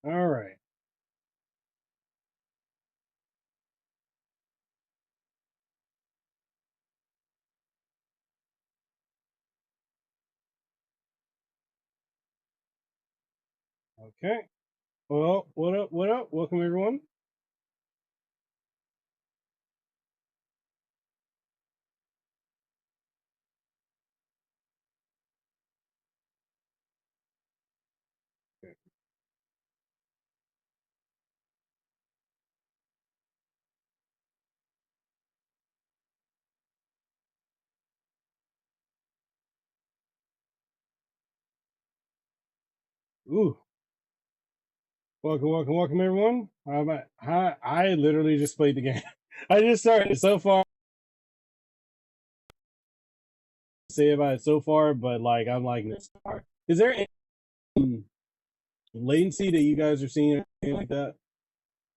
All right. Okay. Well, what up? What up? Welcome everyone. Okay. Ooh. Welcome, welcome, welcome everyone. Hi, I literally just played the game. I just started so far. Say about it so far, but like I'm liking this far. Is there any latency that you guys are seeing or anything like that?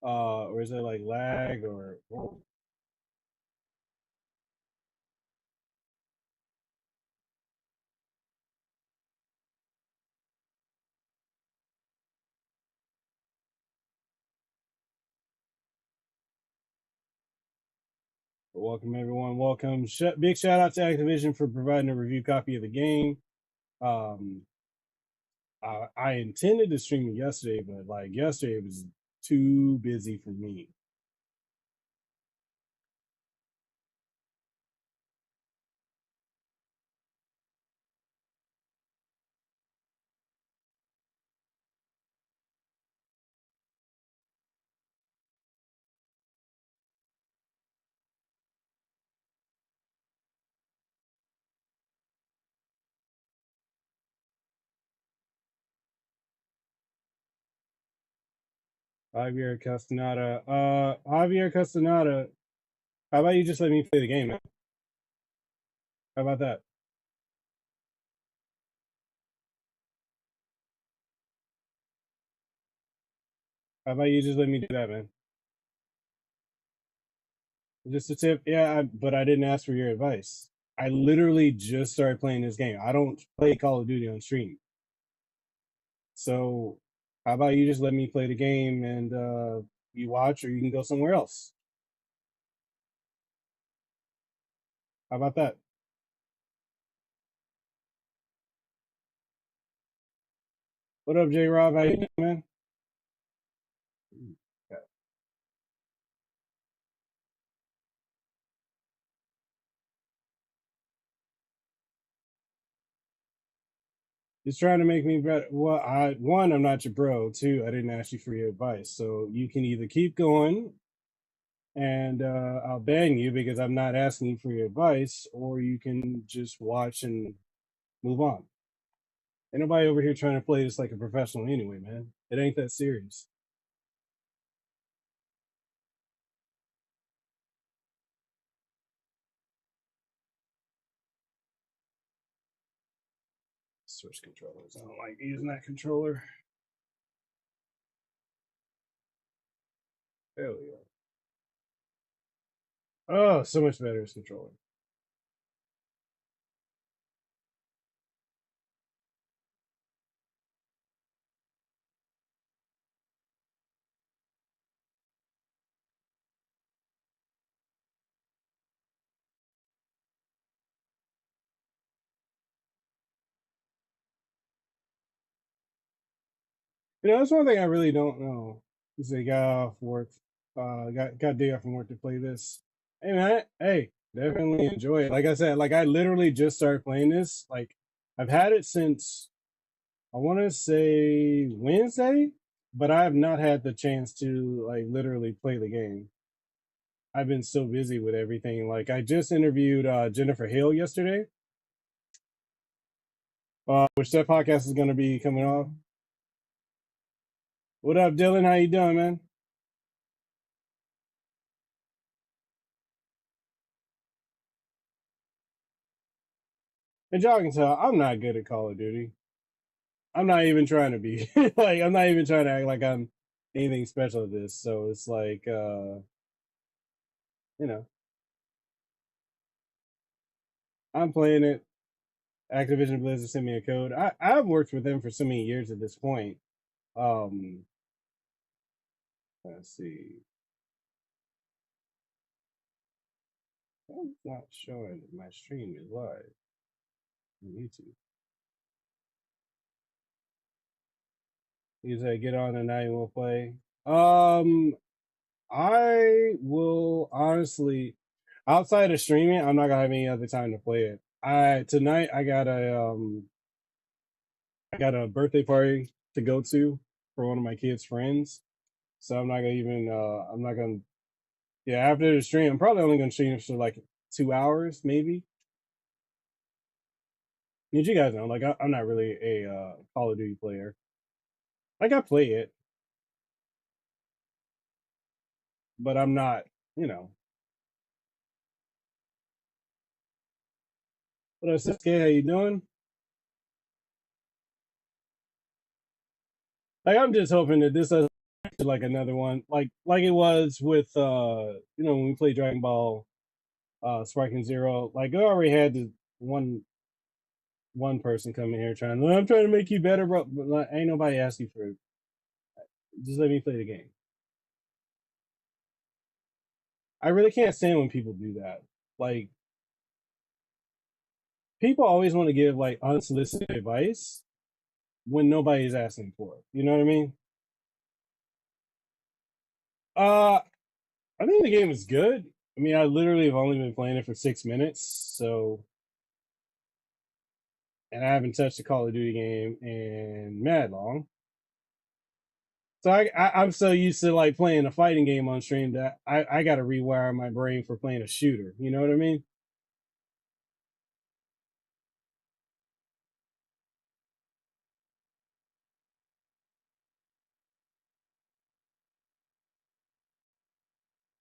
Or is it like lag or welcome everyone. Welcome. Big shout out to Activision for providing a review copy of the game. Um, I intended to stream it yesterday, but like yesterday it was too busy for me. 5 year Castaneda. Javier Castaneda. How about you just let me play the game, man? How about that? How about you just let me do that, man? Just a tip. Yeah, but I didn't ask for your advice. I literally just started playing this game. I don't play Call of Duty on stream. So how about you just let me play the game and you watch or you can go somewhere else? How about that? What up, J Rob? How you doing, man? Okay. He's trying to make me better. Well, I'm not your bro. Two, I didn't ask you for your advice. So you can either keep going and I'll ban you because I'm not asking you for your advice, or you can just watch and move on. Ain't nobody over here trying to play this like a professional anyway, man. It ain't that serious. Switch controllers. I don't like using that controller. There we go. Oh, so much better as controller. That's one thing I really don't know. Is they got off work, got day off from work to play this. Hey man, hey, definitely enjoy it. Like I said, like I literally just started playing this. Like I've had it since I want to say Wednesday, but I have not had the chance to like literally play the game. I've been so busy with everything. Like I just interviewed Jennifer Hale yesterday, which that podcast is going to be coming off. What up, Dylan? How you doing, man? And y'all can tell I'm not good at Call of Duty. I'm not even trying to be like I'm not even trying to act like I'm anything special at this. So it's like you know, I'm playing it. Activision Blizzard sent me a code. I've worked with them for so many years at this point. Um Let's see. I'm not showing that my stream is live on YouTube. You say get on tonight and we'll play. I will honestly, outside of streaming, I'm not gonna have any other time to play it. I tonight I got a birthday party to go to for one of my kids' friends. So I'm not gonna even I'm not gonna yeah, after the stream, I'm probably only gonna stream for like 2 hours, maybe. As you guys know, like I'm not really a Call of Duty player. Like I play it, but I'm not, you know. What up, Sasuke? How you doing? Like I'm just hoping that this doesn't like another one, like it was with when we played Dragon Ball Sparking Zero. Like I already had the one person come in here trying. I'm trying to make you better, bro. But like, ain't nobody asking for it. Just let me play the game. I really can't stand when people do that. Like people always want to give like unsolicited advice when nobody's asking for it. You know what I mean? Uh, I think the game is good. I mean, I literally have only been playing it for 6 minutes, so and I haven't touched a Call of Duty game in mad long. So I'm so used to like playing a fighting game on stream that I got to rewire my brain for playing a shooter. You know what I mean?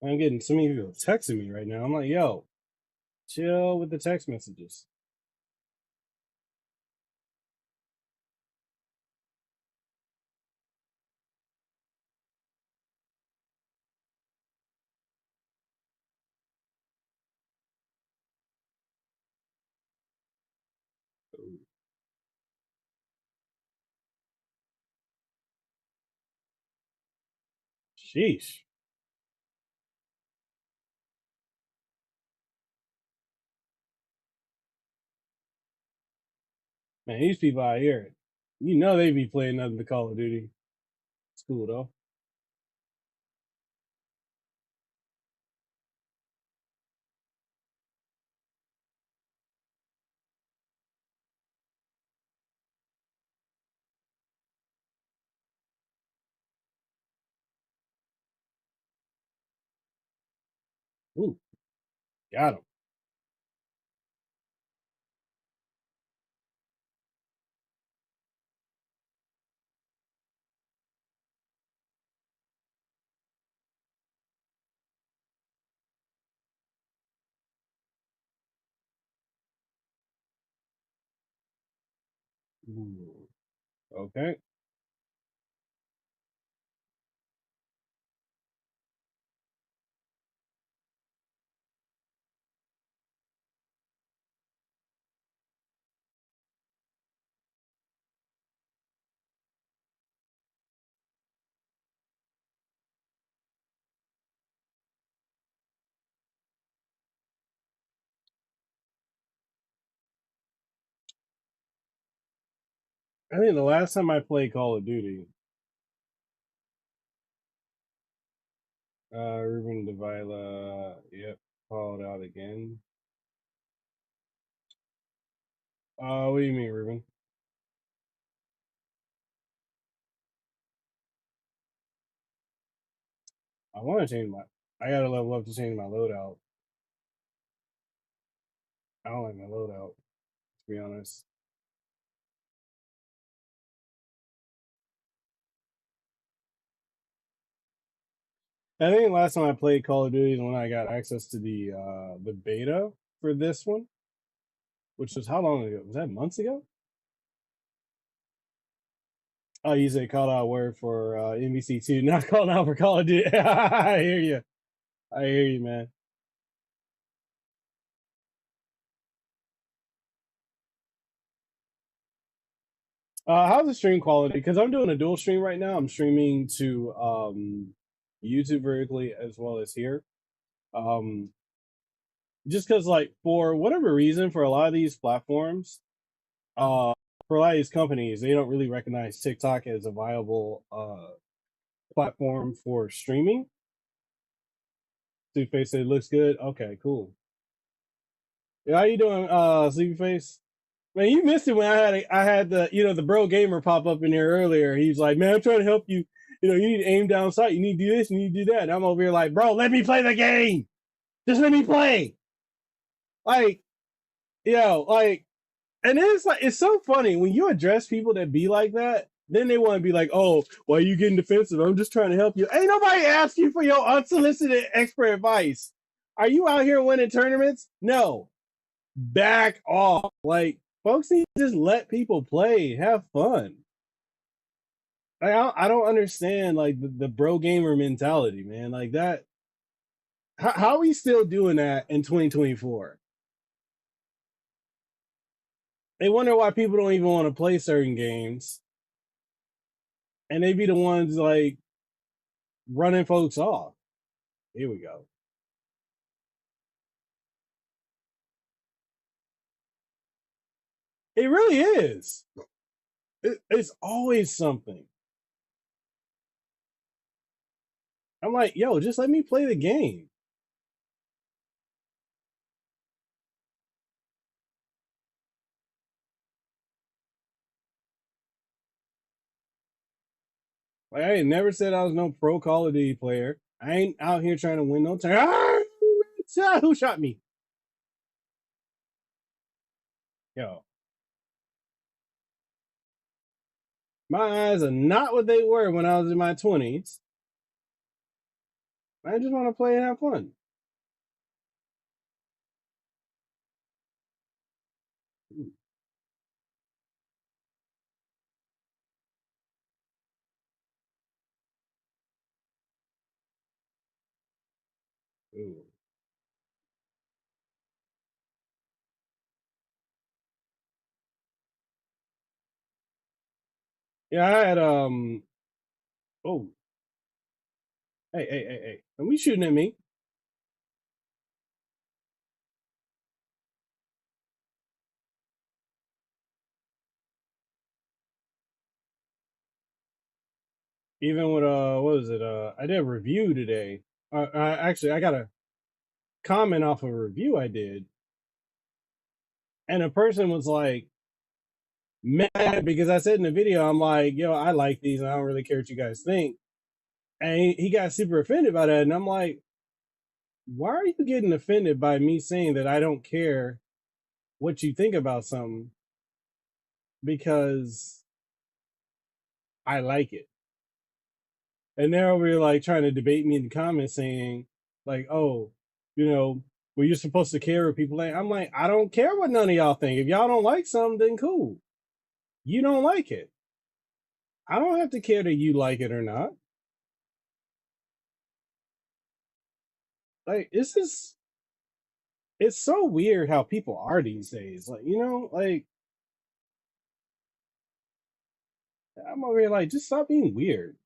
I'm getting so many people texting me right now. I'm like, yo, chill with the text messages. Sheesh. Man, these people out here, you know they be playing nothing but Call of Duty. It's cool though. Ooh, got him. Ooh, okay. I think the last time I played Call of Duty, Ruben Davila, yep, called out again. What do you mean, Ruben? I want to change my. I gotta level up to change my loadout. I don't like my loadout, to be honest. I think last time I played Call of Duty is when I got access to the beta for this one, which was how long ago? Was that months ago? Oh, you said called out word for NBC2, not called out for Call of Duty. I hear you. I hear you, man. How's the stream quality? Because I'm doing a dual stream right now. I'm streaming to YouTube vertically as well as here. Um, just because, like, for whatever reason, for a lot of these platforms, uh, for a lot of these companies, they don't really recognize TikTok as a viable platform for streaming. Sleepyface said it looks good. Okay, cool. Yeah, how you doing, Sleepyface? Man, you missed it when I had the the bro gamer pop up in here earlier. He's like, man, I'm trying to help you. You need to aim down sight. You need to do this. You need to do that. And I'm over here like, bro, let me play the game. Just let me play. Like, like, and it's like it's so funny when you address people that be like that. Then they want to be like, oh, why are you getting defensive? I'm just trying to help you. Ain't nobody asked you for your unsolicited expert advice. Are you out here winning tournaments? No. Back off. Like, folks need to just let people play, have fun. I don't understand like the bro gamer mentality, man. Like that. How are we still doing that in 2024? They wonder why people don't even want to play certain games, and they be the ones like running folks off. Here we go. It really is. It's always something. I'm like, yo, just let me play the game. Like I ain't never said I was no pro Call of Duty player. I ain't out here trying to win no turn. Who shot me? Yo, my eyes are not what they were when I was in my 20s. I just want to play and have fun. Ooh, ooh. Yeah, I had oh, hey. Don't be shooting at me. Even with what was it? I did a review today. I got a comment off of a review I did, and a person was like mad because I said in the video, I'm like, yo, I like these, and I don't really care what you guys think. And he got super offended by that, and I'm like, why are you getting offended by me saying that I don't care what you think about something because I like it? And they're over here like trying to debate me in the comments saying, like, oh, you know, well, you're supposed to care what people think. I'm like, I don't care what none of y'all think. If y'all don't like something, then cool. You don't like it. I don't have to care that you like it or not. Like, it's so weird how people are these days. Like, like I'm over here like, just stop being weird.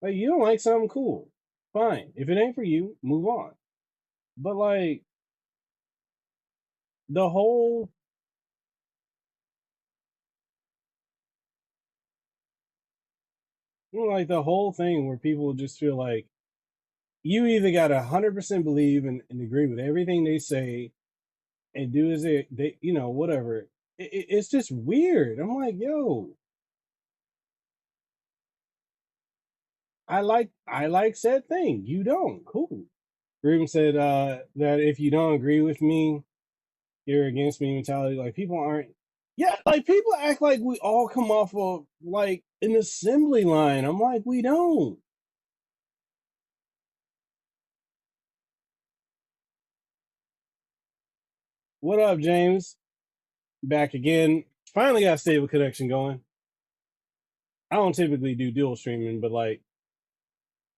Like, you don't like something, cool. Fine. If it ain't for you, move on. But like the whole like the whole thing where people just feel like you either got 100% believe and agree with everything they say and do as they whatever. It's just weird. I'm like, yo, I like said thing. You don't. Cool. Ruben said that if you don't agree with me, you're against me mentality. Like people aren't. Yeah, like people act like we all come off of like an assembly line. I'm like, we don't. What up, James? Back again. Finally got a stable connection going. I don't typically do dual streaming, but like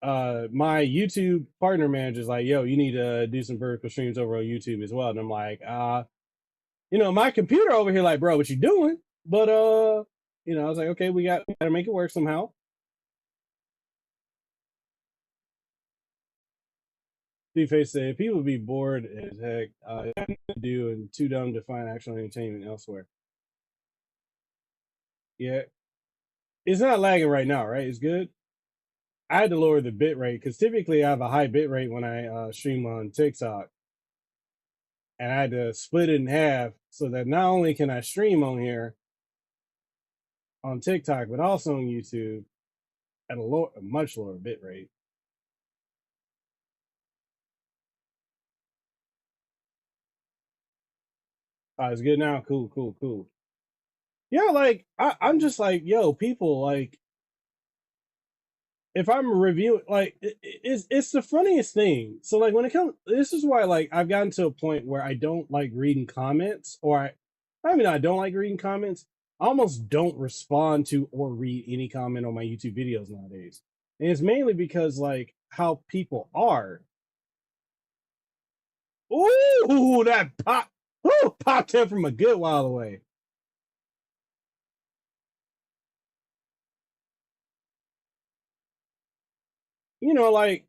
my YouTube partner manager's like, yo, you need to do some vertical streams over on YouTube as well. And I'm like, my computer over here, like, bro, what you doing? But I was like, okay, we gotta make it work somehow. D-Face said people would be bored as heck. Nothing to do and too dumb to find actual entertainment elsewhere. Yeah, it's not lagging right now, right? It's good. I had to lower the bit rate because typically I have a high bit rate when I stream on TikTok, and I had to split it in half so that not only can I stream on here on TikTok, but also on YouTube at a much lower bit rate. It's good now. Cool, cool, cool. Yeah, like I'm just like, yo, people like if I'm reviewing, like it's the funniest thing. So like when it comes, this is why like I've gotten to a point where I don't like reading comments, or I mean I don't like reading comments. I almost don't respond to or read any comment on my YouTube videos nowadays, and it's mainly because like how people are. Ooh, that pop, ooh, popped in from a good while away. You know, like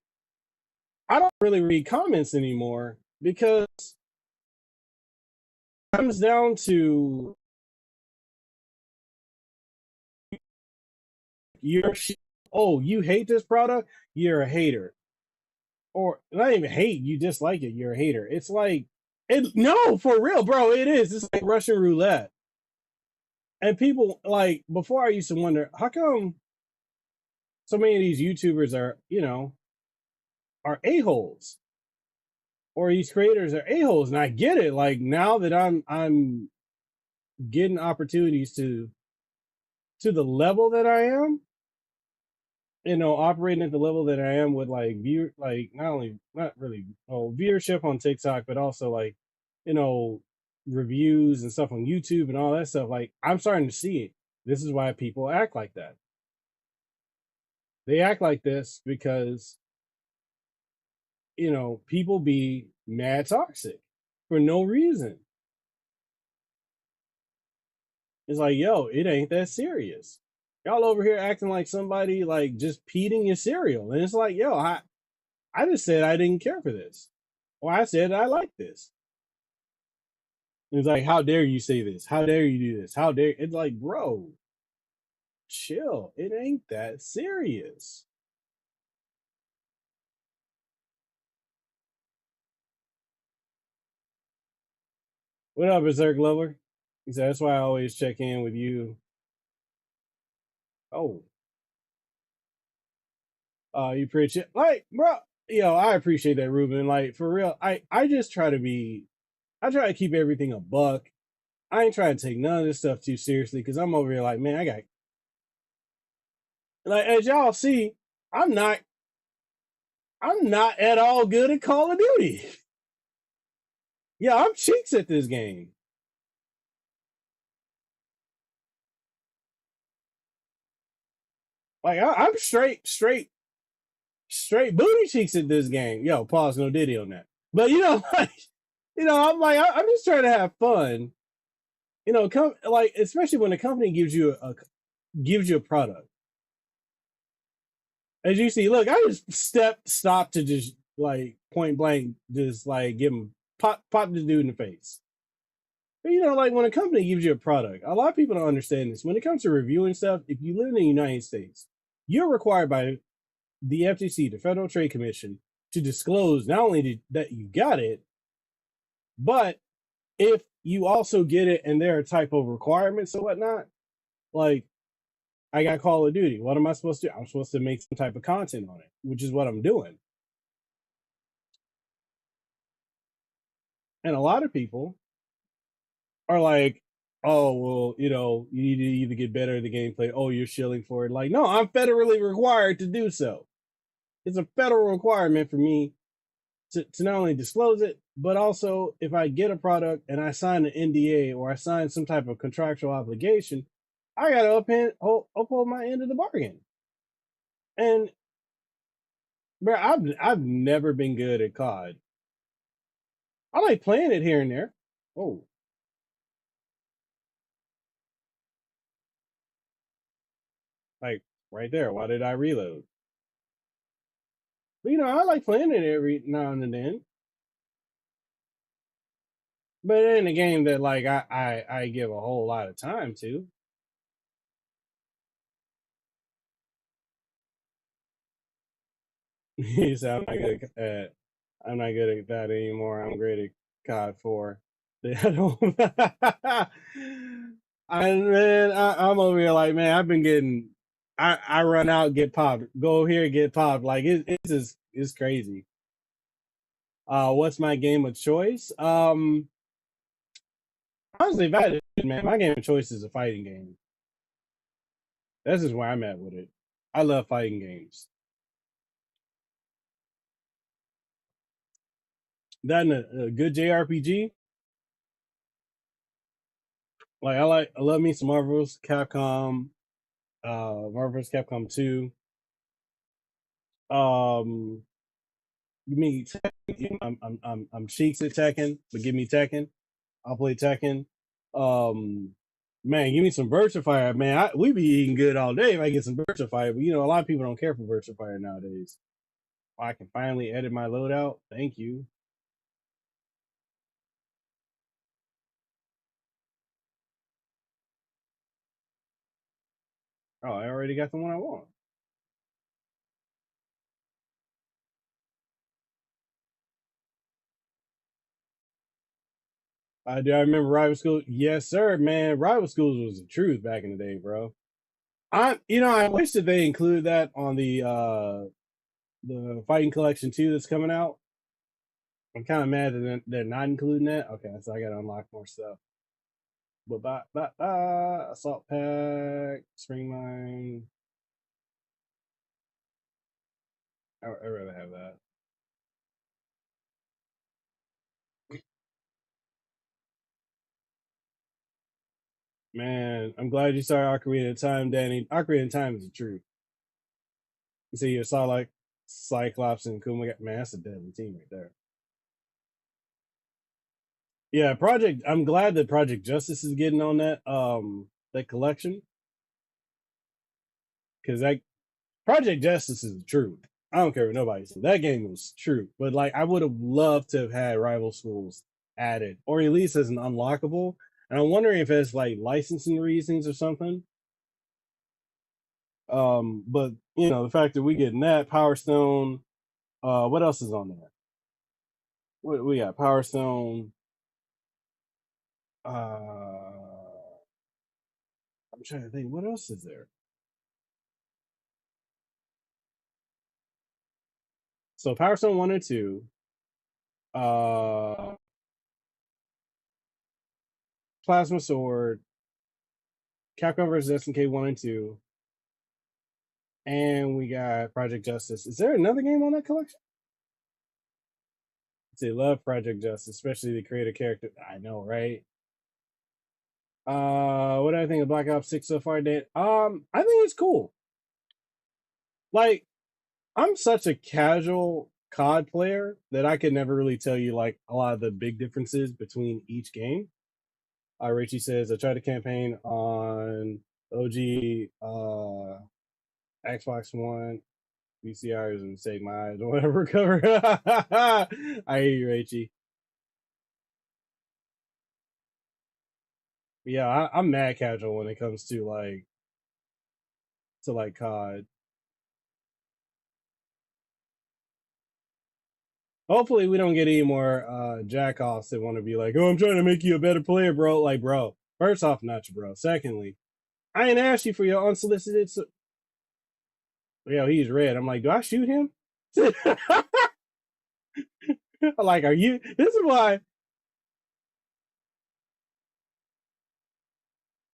I don't really read comments anymore because it comes down to you're oh, you hate this product, you're a hater. Or not even hate, you dislike it, you're a hater. It's like it no, for real, bro, it is. It's like Russian roulette. And people like before I used to wonder, how come so many of these YouTubers are, are a-holes? Or these creators are a-holes. And I get it. Like now that I'm getting opportunities to the level that I am, operating at the level that I am with like view, like not only not really viewership on TikTok, but also like, you know, reviews and stuff on YouTube and all that stuff. Like I'm starting to see it. This is why people act like that. They act like this because, people be mad toxic for no reason. It's like, yo, it ain't that serious. Y'all over here acting like somebody like just peeing your cereal. And it's like, yo, I just said I didn't care for this. Or I said I like this. It's like, how dare you say this? How dare you do this? How dare it's like, bro, chill. It ain't that serious. What up, Berserk Lover? He said, that's why I always check in with you. Oh, you preach it. Like, bro, I appreciate that, Ruben. Like, for real, I just try to be I try to keep everything a buck. I ain't trying to take none of this stuff too seriously because I'm over here like, man, I got like as y'all see, I'm not I'm not at all good at Call of Duty. Yeah, I'm cheeks at this game. Like I'm straight booty cheeks at this game. Yo, pause, no diddy on that. But like, I'm like, I'm just trying to have fun. Come like, especially when a company gives you a product. As you see, look, I just stop to just like point blank, just like give him pop the dude in the face. But like when a company gives you a product, a lot of people don't understand this. When it comes to reviewing stuff, if you live in the United States, you're required by the FTC, the Federal Trade Commission, to disclose not only that you got it, but if you also get it and there are type of requirements or whatnot, like I got Call of Duty. What am I supposed to do? I'm supposed to make some type of content on it, which is what I'm doing. And a lot of people are like, oh, well, you need to either get better at the gameplay. Oh, you're shilling for it. Like, no, I'm federally required to do so. It's a federal requirement for me to not only disclose it, but also if I get a product and I sign an NDA or I sign some type of contractual obligation, I got to uphold my end of the bargain. And bro, I've never been good at COD. I like playing it here and there. Oh, like right there. Why did I reload? But I like playing it every now and then. But it ain't a game that like I give a whole lot of time to. He said I'm not good at that anymore. I'm great at COD 4. I don't I'm over here like, man, I've been getting I run out, get popped, go here, get popped. Like it's just it's crazy. What's my game of choice? Honestly, if I had to, man, my game of choice is a fighting game. That's just where I'm at with it. I love fighting games. That and a good JRPG. I love me some Marvel's Capcom, Marvel's Capcom 2. Um give me Tekken. I'm cheeks at Tekken, but give me Tekken. I'll play Tekken. Um Man, give me some Virtua Fire, man. We be eating good all day if I get some Virtua Fire, but a lot of people don't care for Virtua Fire nowadays. I can finally edit my loadout. Thank you. Oh, I already got the one I want. Do I remember Rival Schools? Yes, sir, man. Rival Schools was the truth back in the day, bro. I wish that they included that on the Fighting Collection 2 that's coming out. I'm kind of mad that they're not including that. Okay, so I gotta unlock more stuff. Assault Pack, Spring Mine. I'd rather have that. Man, I'm glad you saw Ocarina of Time, Danny. Ocarina of Time is the truth. You see, you saw like Cyclops and Kuma. Man, that's a deadly team right there. Yeah, Project. I'm glad that Project Justice is getting on that collection because that Project Justice is the truth. I don't care what nobody says. That game was true, but like I would have loved to have had Rival Schools added, or at least as an unlockable. And I'm wondering if it's like licensing reasons or something. But the fact that we getting that Power Stone. What else is on there? What we got? Power Stone. I'm trying to think. What else is there? So Power Stone 1 and 2. Uh, Plasma Sword. Capcom vs SNK 1 and 2. And we got Project Justice. Is there another game on that collection? They love Project Justice, especially the creative character. I know, right? What do I think of Black Ops 6 so far, Dan? I think it's cool. Like, I'm such a casual COD player that I could never really tell you like a lot of the big differences between each game. Richie says I tried a campaign on OG Xbox One. VCRs and save my eyes or whatever cover. I hear you, Richie. Yeah, I'm mad casual when it comes to like COD. Hopefully, we don't get any more jackoffs that want to be like, "Oh, I'm trying to make you a better player, bro." Like, bro, first off, not you, bro. Secondly, I ain't asked you for your unsolicited. He's red. I'm like, do I shoot him? Like, are you? This is why.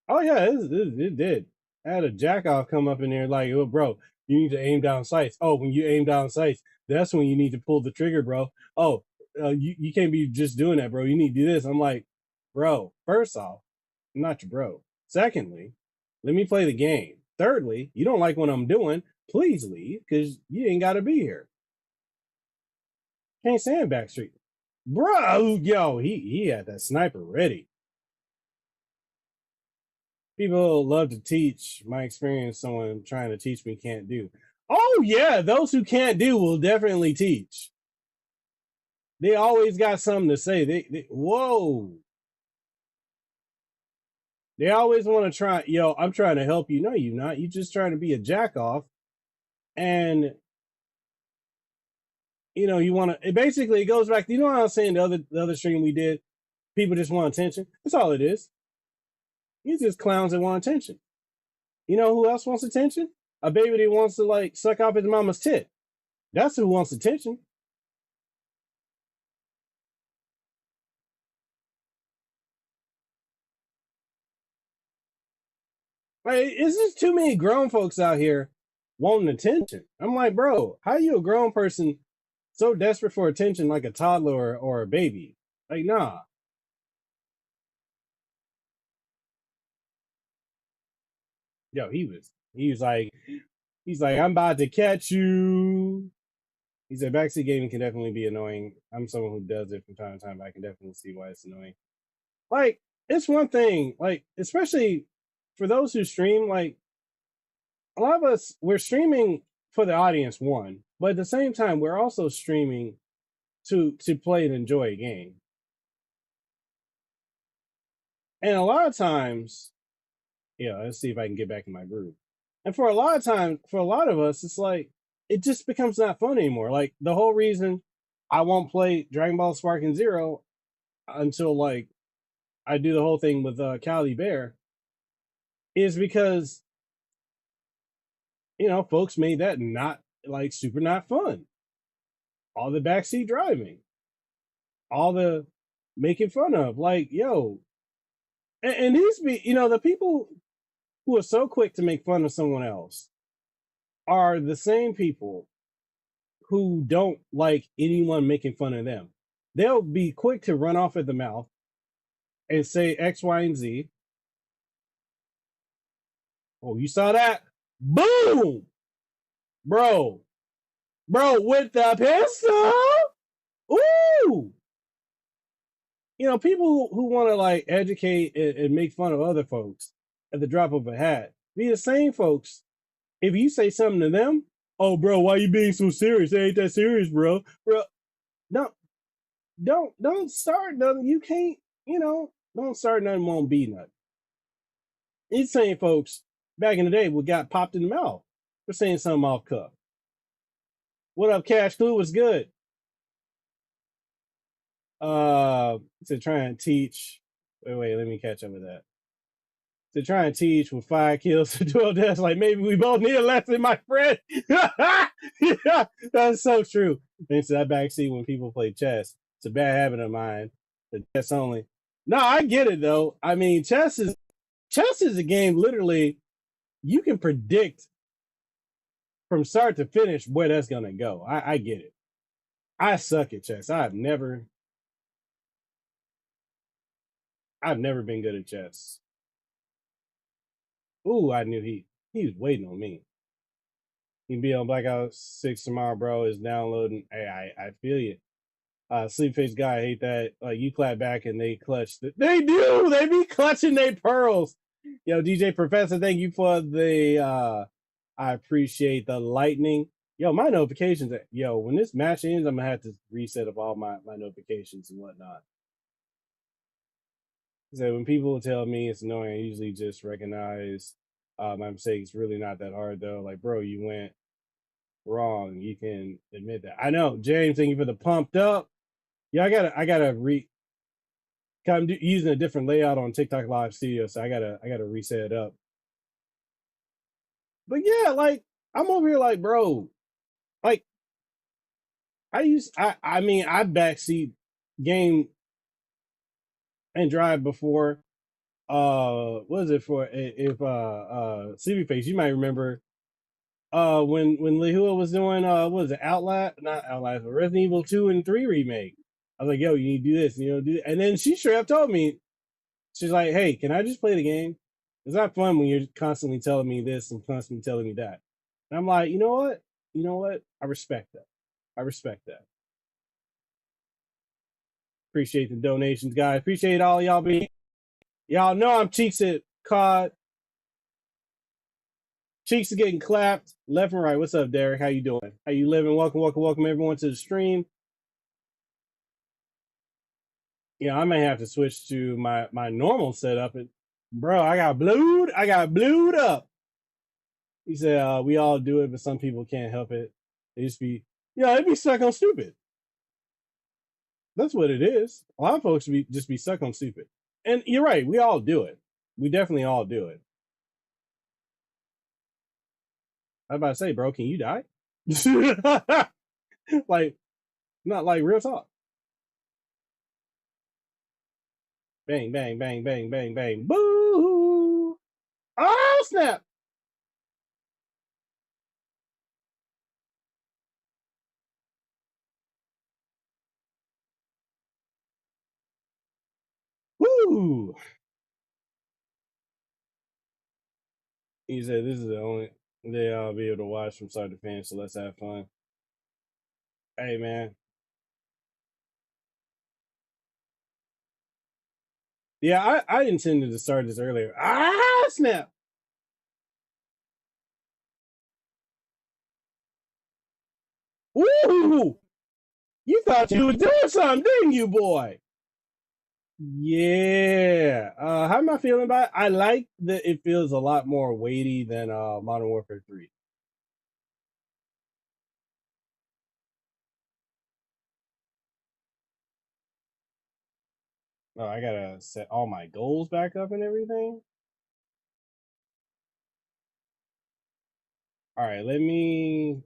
Oh yeah, it did. I had a jackoff come up in there like, "Oh, bro, you need to aim down sights." Oh, when you aim down sights, that's when you need to pull the trigger, bro. Oh, you can't be just doing that, bro. You need to do this. I'm like, bro. First off, I'm not your bro. Secondly, let me play the game. Thirdly, you don't like what I'm doing. Please leave because you ain't got to be here. Can't stand Backstreet, bro. Yo, he had that sniper ready. People love to teach my experience someone trying to teach me can't do. Oh yeah, those who can't do will definitely teach. They always got something to say. Whoa. They always want to try, yo, I'm trying to help you. No, you not. You just trying to be a jack off. And you want to, it basically, it goes back, what I was saying the other stream we did? People just want attention. That's all it is. It's just clowns that want attention. You know who else wants attention? A baby that wants to like suck off his mama's tit. That's who wants attention. Like, it's just too many grown folks out here wanting attention. I'm like, bro, how you a grown person so desperate for attention like a toddler or a baby? Like, nah. Yo, he's like, I'm about to catch you. He said backseat gaming can definitely be annoying. I'm someone who does it from time to time, but I can definitely see why it's annoying. Like, it's one thing, like, especially for those who stream, like, a lot of us, we're streaming for the audience, one, but at the same time, we're also streaming to play and enjoy a game. And a lot of times, let's see if I can get back in my groove. And for a lot of time, for a lot of us, it's like it just becomes not fun anymore. Like the whole reason I won't play Dragon Ball Sparking Zero until like I do the whole thing with Cali Bear is because folks made that not like super not fun. All the backseat driving, all the making fun of, like, yo, and these be the people who are so quick to make fun of someone else are the same people who don't like anyone making fun of them. They'll be quick to run off at the mouth and say X, Y, and Z. Oh, you saw that? Boom! Bro, with the pistol? Ooh! People who want to like educate and make fun of other folks at the drop of a hat be the same folks. If you say something to them, oh, bro, why you being so serious? It ain't that serious, bro. Bro, don't start nothing. You can't, don't start nothing, won't be nothing. These same folks back in the day would got popped in the mouth for saying something off cuff. What up, Cash Clue? Was good. To try and teach. Wait, let me catch up with that. To try and teach with 5 kills to 12 deaths, like maybe we both need a lesson, my friend. Yeah, that's so true. Thanks to that backseat when people play chess. It's a bad habit of mine. The chess only. No, I get it though. I mean, chess is a game. Literally, you can predict from start to finish where that's gonna go. I get it. I suck at chess. I've never been good at chess. Ooh, I knew he was waiting on me. He'd be on Black Ops 6 tomorrow, bro. Is downloading. Hey, I feel you. Sleep face guy, I hate that. Like you clap back and they clutch. They do. They be clutching their pearls. Yo, DJ Professor, thank you for the. I appreciate the lightning. Yo, my notifications. Yo, when this match ends, I'm gonna have to reset up all my notifications and whatnot. So when people tell me it's annoying, I usually just recognize my mistake. It's really not that hard though. Like, bro, you went wrong. You can admit that. I know, James. Thank you for the pumped up. Yeah, I gotta I'm using a different layout on TikTok Live Studio, so I gotta reset it up. But yeah, like I'm over here, like, bro, like I mean, I backseat game and drive before. What was it for? If CB Face, you might remember when Lehua was doing what was it, not Outlast, but Resident Evil 2 and 3 remake. I was like, yo, you need to do this, and do that. And then she straight up told me, she's like, hey, can I just play the game? It's not fun when you're constantly telling me this and constantly telling me that. And I'm like, you know what? I respect that. I respect that. Appreciate the donations, guys. Appreciate all y'all being. Y'all know I'm cheeks at COD. Cheeks are getting clapped left and right. What's up, Derek? How you doing? How you living? Welcome, welcome, welcome everyone to the stream. I may have to switch to my normal setup. Bro, I got blued. I got blued up. He said, we all do it, but some people can't help it. They just be, they be stuck on stupid. That's what it is. A lot of folks just be stuck on stupid. And you're right. We all do it. We definitely all do it. I was about to say, bro, can you die? Like, not like real talk. Bang, bang, bang, bang, bang, bang. Boo! Oh, snap! Woo! He said, this is the only day I'll be able to watch from start to finish, so let's have fun. Hey, man. Yeah, I intended to start this earlier. Ah, snap! Woo! You thought you were doing something, didn't you, boy? Yeah. How am I feeling about it? I like that it feels a lot more weighty than Modern Warfare 3. Oh, I gotta set all my goals back up and everything. All right, let me.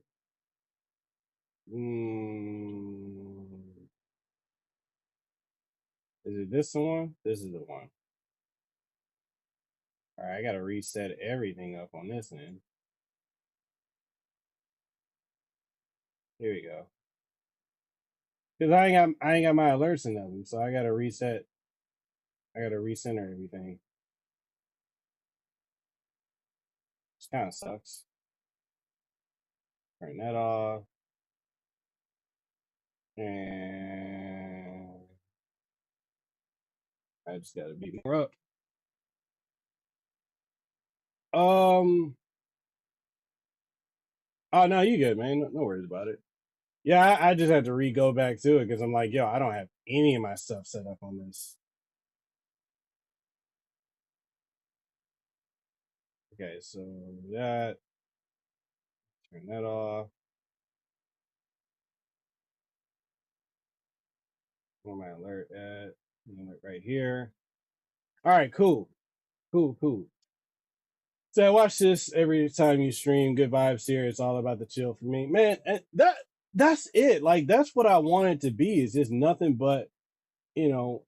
Is it this one? This is the one. All right, I gotta reset everything up on this end. Here we go. Cause I ain't got my alerts in them, so I gotta reset. I gotta recenter everything. This kind of sucks. Turn that off. And I just gotta beat more up. Oh no, you good, man. No worries about it. Yeah, I just had to go back to it because I'm like, yo, I don't have any of my stuff set up on this. Okay, so that turn that off. Where my alert at? Alert right here. All right, cool. Cool. So I watch this every time you stream. Good vibes here. It's all about the chill for me, man. And that's it. Like that's what I want it to be. Is just nothing but you know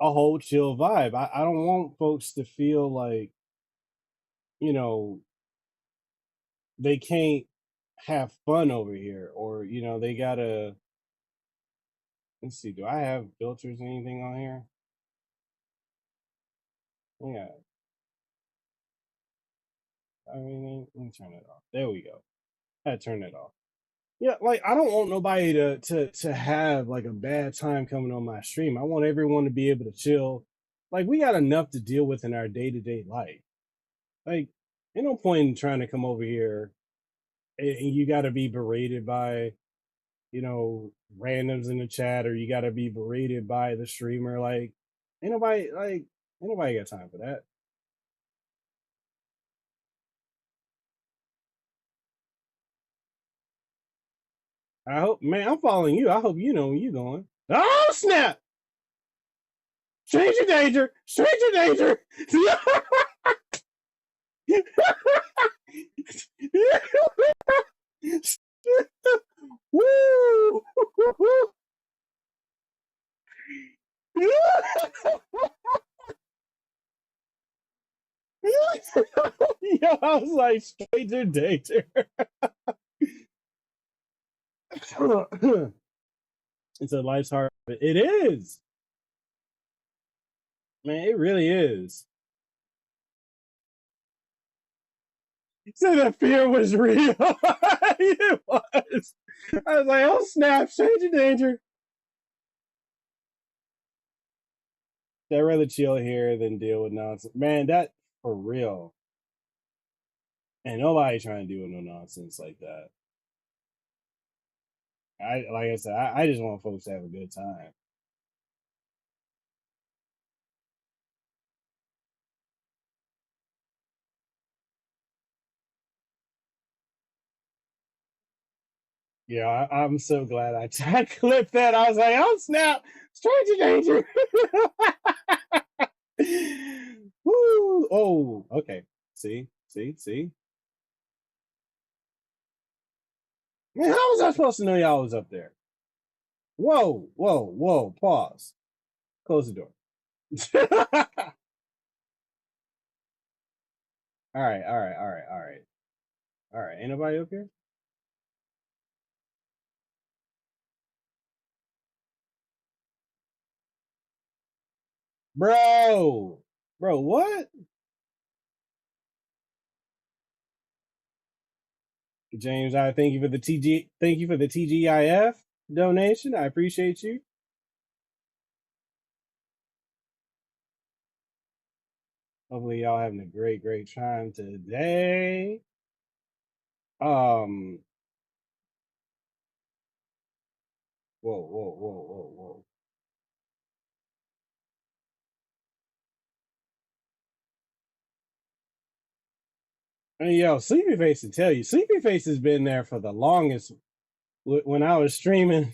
a whole chill vibe. I don't want folks to feel like you know they can't have fun over here, or they gotta. Let's see. Do I have filters or anything on here? Yeah. I mean, let me turn it off. There we go. I turn it off. Yeah, like I don't want nobody to have like a bad time coming on my stream. I want everyone to be able to chill. Like we got enough to deal with in our day-to-day life. Like, ain't no point in trying to come over here and you gotta be berated by, you know, randoms in the chat, or you gotta be berated by the streamer. Ain't nobody got time for that. I hope, man, I'm following you. I hope you know where you going. Oh snap! Stranger danger! Stranger danger! Woo! Yo, I was like, stranger danger. It's a life's hard. It is, man. It really is. So the fear was real. It was. I was like, oh snap, stranger danger. I'd rather chill here than deal with nonsense. Man, that for real. Ain't nobody trying to do no nonsense like that. I like I said, I just want folks to have a good time. Yeah, I'm so glad I clipped that. I was like, oh snap, stranger danger. Woo! Oh, okay. See. Man, how was I supposed to know y'all was up there? Whoa! Pause. Close the door. All right. Ain't nobody up here, bro. Bro, what? James, I thank you for the TG. Thank you for the TGIF donation. I appreciate you. Hopefully, y'all having a great time today. Um. Whoa. And yo, Sleepy Face to tell you, Sleepy Face has been there for the longest. When I was streaming,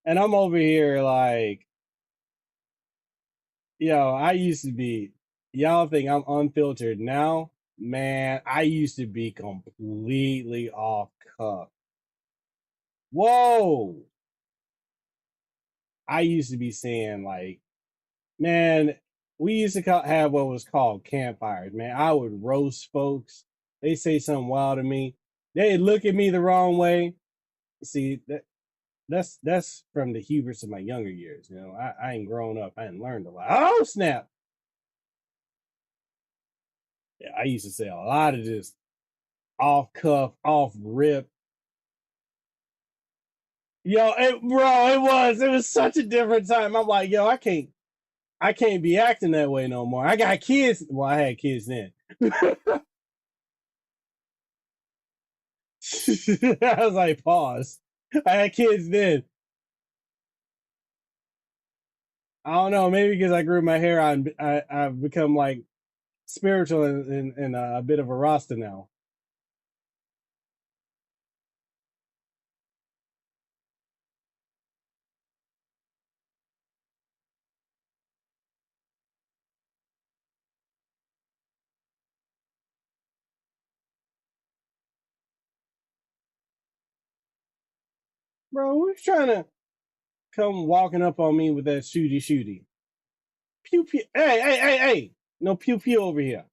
and I'm over here like, yo, I used to be. Y'all think I'm unfiltered now? Man, I used to be completely off cuff. Whoa! I used to be saying like, man, we used to have what was called campfires. Man, I would roast folks. They say something wild to me. They look at me the wrong way. See that's from the hubris of my younger years. You know, I ain't grown up. I ain't learned a lot. Oh snap! Yeah, I used to say a lot of just off cuff, off rip. Yo, it was such a different time. I'm like, yo, I can't be acting that way no more. I got kids. Well, I had kids then. I was like, pause. I had kids then. I don't know, maybe because I grew my hair on, I've become like spiritual and a bit of a Rasta now. Bro, who's trying to come walking up on me with that shooty? Pew pew. Hey. No pew pew over here.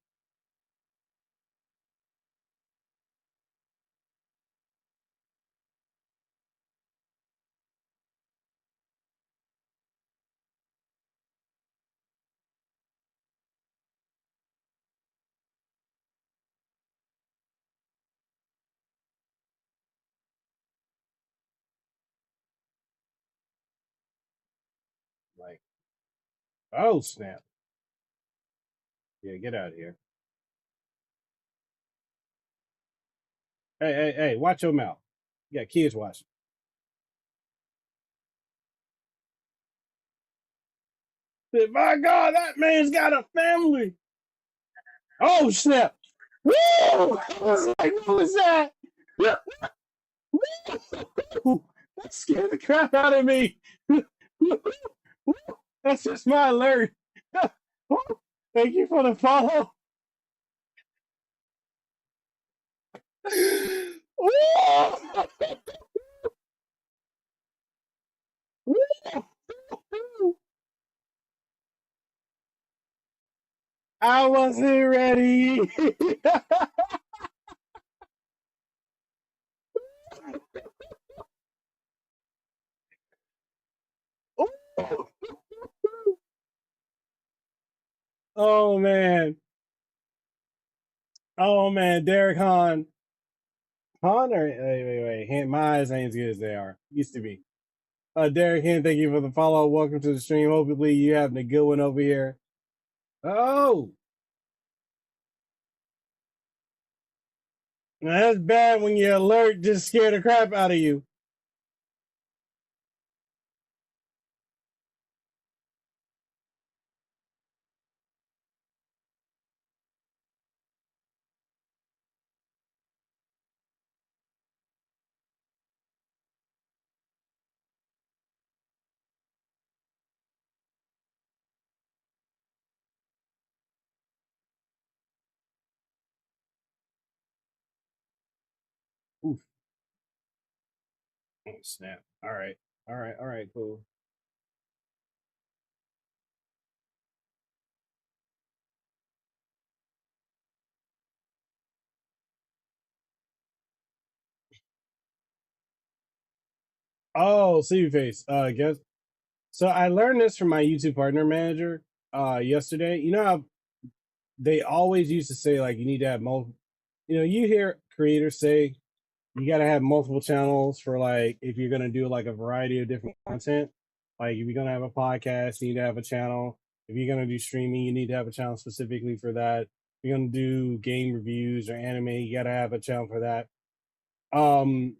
Like, oh snap. Yeah, get out of here. Hey, watch your mouth. You got kids watching. My God, that man's got a family. Oh snap! Woo! I was like, what was that? That scared the crap out of me. That's just my alert. Thank you for the follow. I wasn't ready. Oh man. Oh man, Derek Hahn. Hahn or wait. My eyes ain't as good as they are. Used to be. Derek Hen, thank you for the follow. Welcome to the stream. Hopefully you having a good one over here. Oh, Now, that's bad when your alert just scared the crap out of you. Oof. Oh, snap. All right. All right. All right. Cool. Oh, see your face. Guess so. I learned this from my YouTube partner manager yesterday. You know how they always used to say like you need to have multiple. You know, you hear creators say you got to have multiple channels for like if you're gonna do like a variety of different content. Like if you're gonna have a podcast, you need to have a channel. If you're gonna do streaming, you need to have a channel specifically for that. If you're gonna do game reviews or anime, you gotta have a channel for that. Um,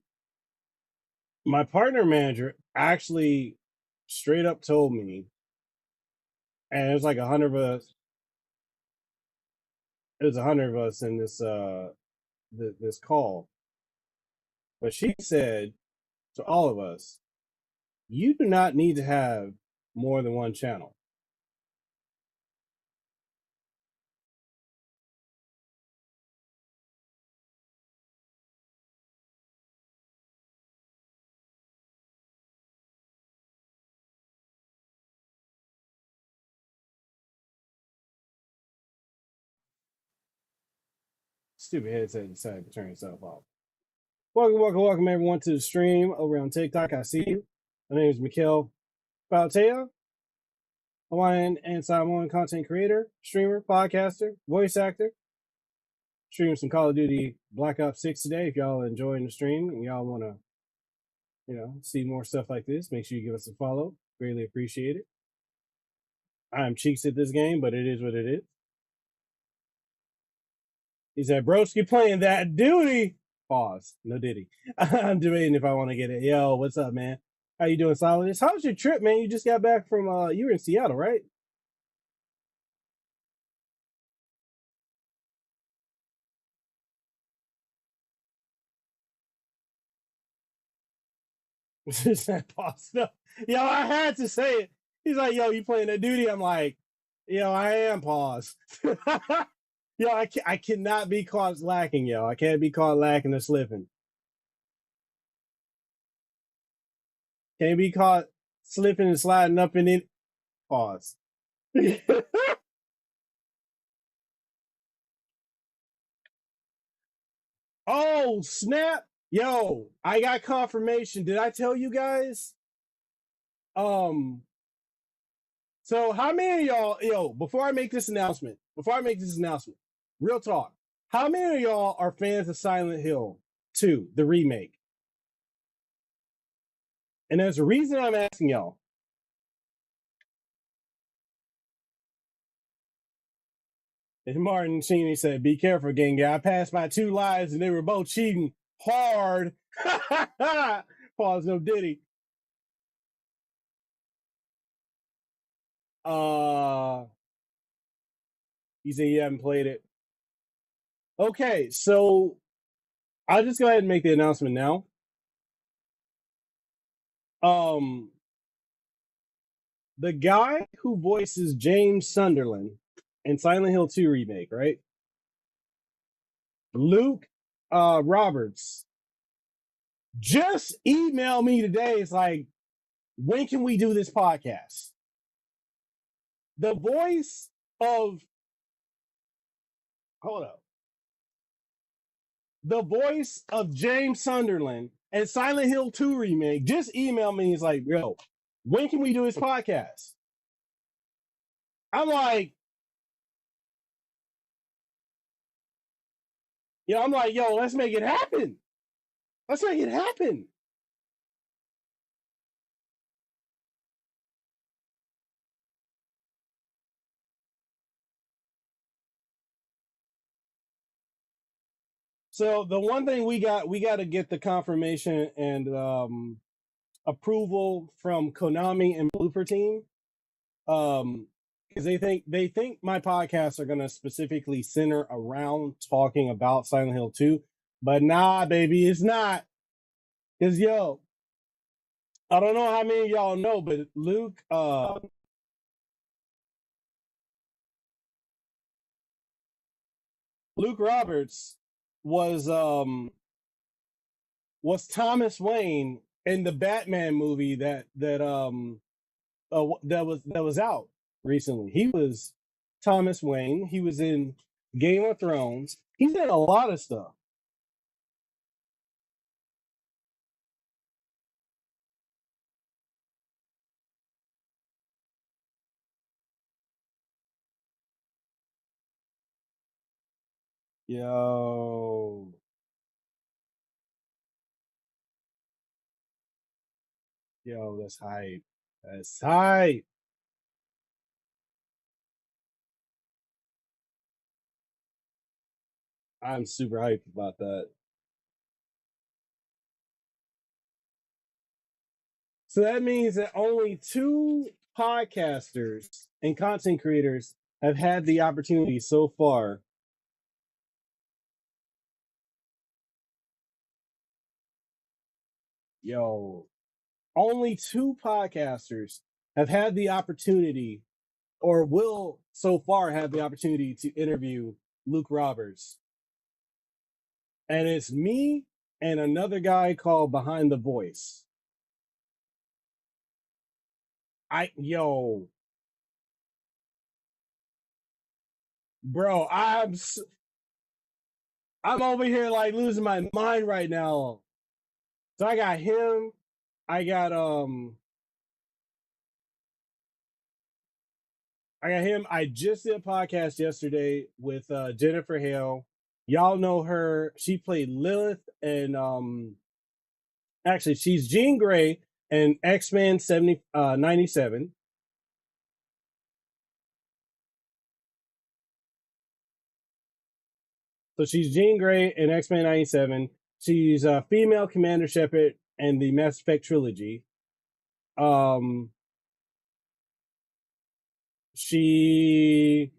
my partner manager actually straight up told me, and it was like 100 of us. It was 100 of us in this call, but she said to all of us, "You do not need to have more than one channel." Stupid headset decided to turn itself off. Welcome, welcome, welcome everyone to the stream over on TikTok. I see you. My name is Mekel Baltea, Hawaiian and Samoan content creator, streamer, podcaster, voice actor. Streaming some Call of Duty Black Ops 6 today. If y'all are enjoying the stream and y'all want to, see more stuff like this, make sure you give us a follow. Greatly appreciate it. I'm cheeks at this game, but it is what it is. He said, Broski playing that duty. Pause. No diddy. I'm debating if I want to get it. Yo, what's up, man? How you doing, Solidus? How was your trip, man? You just got back from you were in Seattle, right? Pause. No. Yo, I had to say it. He's like, yo, you playing that duty? I'm like, yo, I am pause. Yo, I cannot be caught lacking, yo. I can't be caught lacking or slipping. Can't be caught slipping and sliding up in it. Pause. Oh, snap. Yo, I got confirmation. Did I tell you guys? Um, so how many of y'all, before I make this announcement, real talk, how many of y'all are fans of Silent Hill 2, the remake? And there's a reason I'm asking y'all. And Martin Cheney said, be careful, gang guy. I passed by two lives and they were both cheating hard. Pause, no diddy. Uh he said you haven't played it. Okay, so I'll just go ahead and make the announcement now. Um the guy who voices James Sunderland in Silent Hill 2 remake, right? Luke Roberts just emailed me today. It's like, when can we do this podcast? The voice of hold up. The voice of James Sunderland and Silent Hill 2 remake just emailed me. He's like, yo, when can we do this podcast? I'm like, I'm like, yo, let's make it happen. Let's make it happen. So the one thing we got to get the confirmation and approval from Konami and Blooper Team. Because they think my podcasts are gonna specifically center around talking about Silent Hill 2. But nah, baby, it's not. Cause yo, I don't know how many of y'all know, but Luke Roberts was Thomas Wayne in the Batman movie that was out recently. He was Thomas Wayne. He was in Game of Thrones. He's in a lot of stuff. Yo, yo, that's hype. That's hype. I'm super hyped about that. So that means that only two podcasters and content creators have had the opportunity so far. Yo, only two podcasters have had the opportunity or will so far have the opportunity to interview Luke Roberts. And it's me and another guy called Behind the Voice. Yo, bro, I'm over here like losing my mind right now. So I got him. I got I got him. I just did a podcast yesterday with Jennifer Hale. Y'all know her. She played Lilith and actually she's Jean Grey and X-Men 97. So she's Jean Grey in X-Men 97. She's a female Commander Shepard in the Mass Effect trilogy. Um she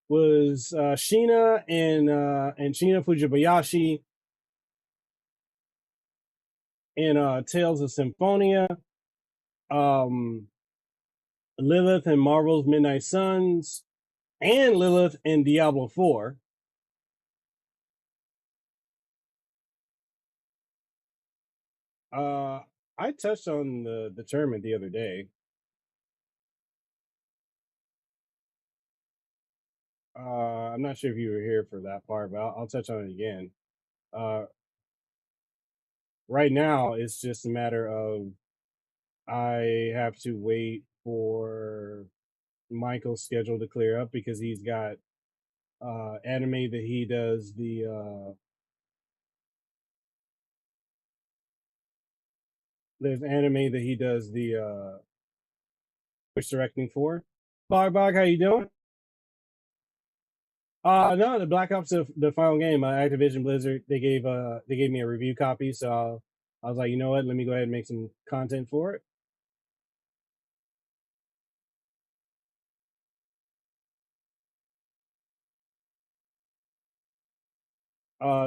was Sheena and Sheena Fujibayashi in Tales of Symphonia, um, Lilith in Marvel's Midnight Suns, and Lilith in Diablo 4. Uh, I touched on the tournament the other day. I'm not sure if you were here for that part, but I'll touch on it again. Uh, right now, it's just a matter of I have to wait for Michael's schedule to clear up because he's got anime that he does there's anime that he does the voice directing for. Bog, how you doing? No, the Black Ops the final game, Activision Blizzard, they gave me a review copy, so I was like, you know what, let me go ahead and make some content for it.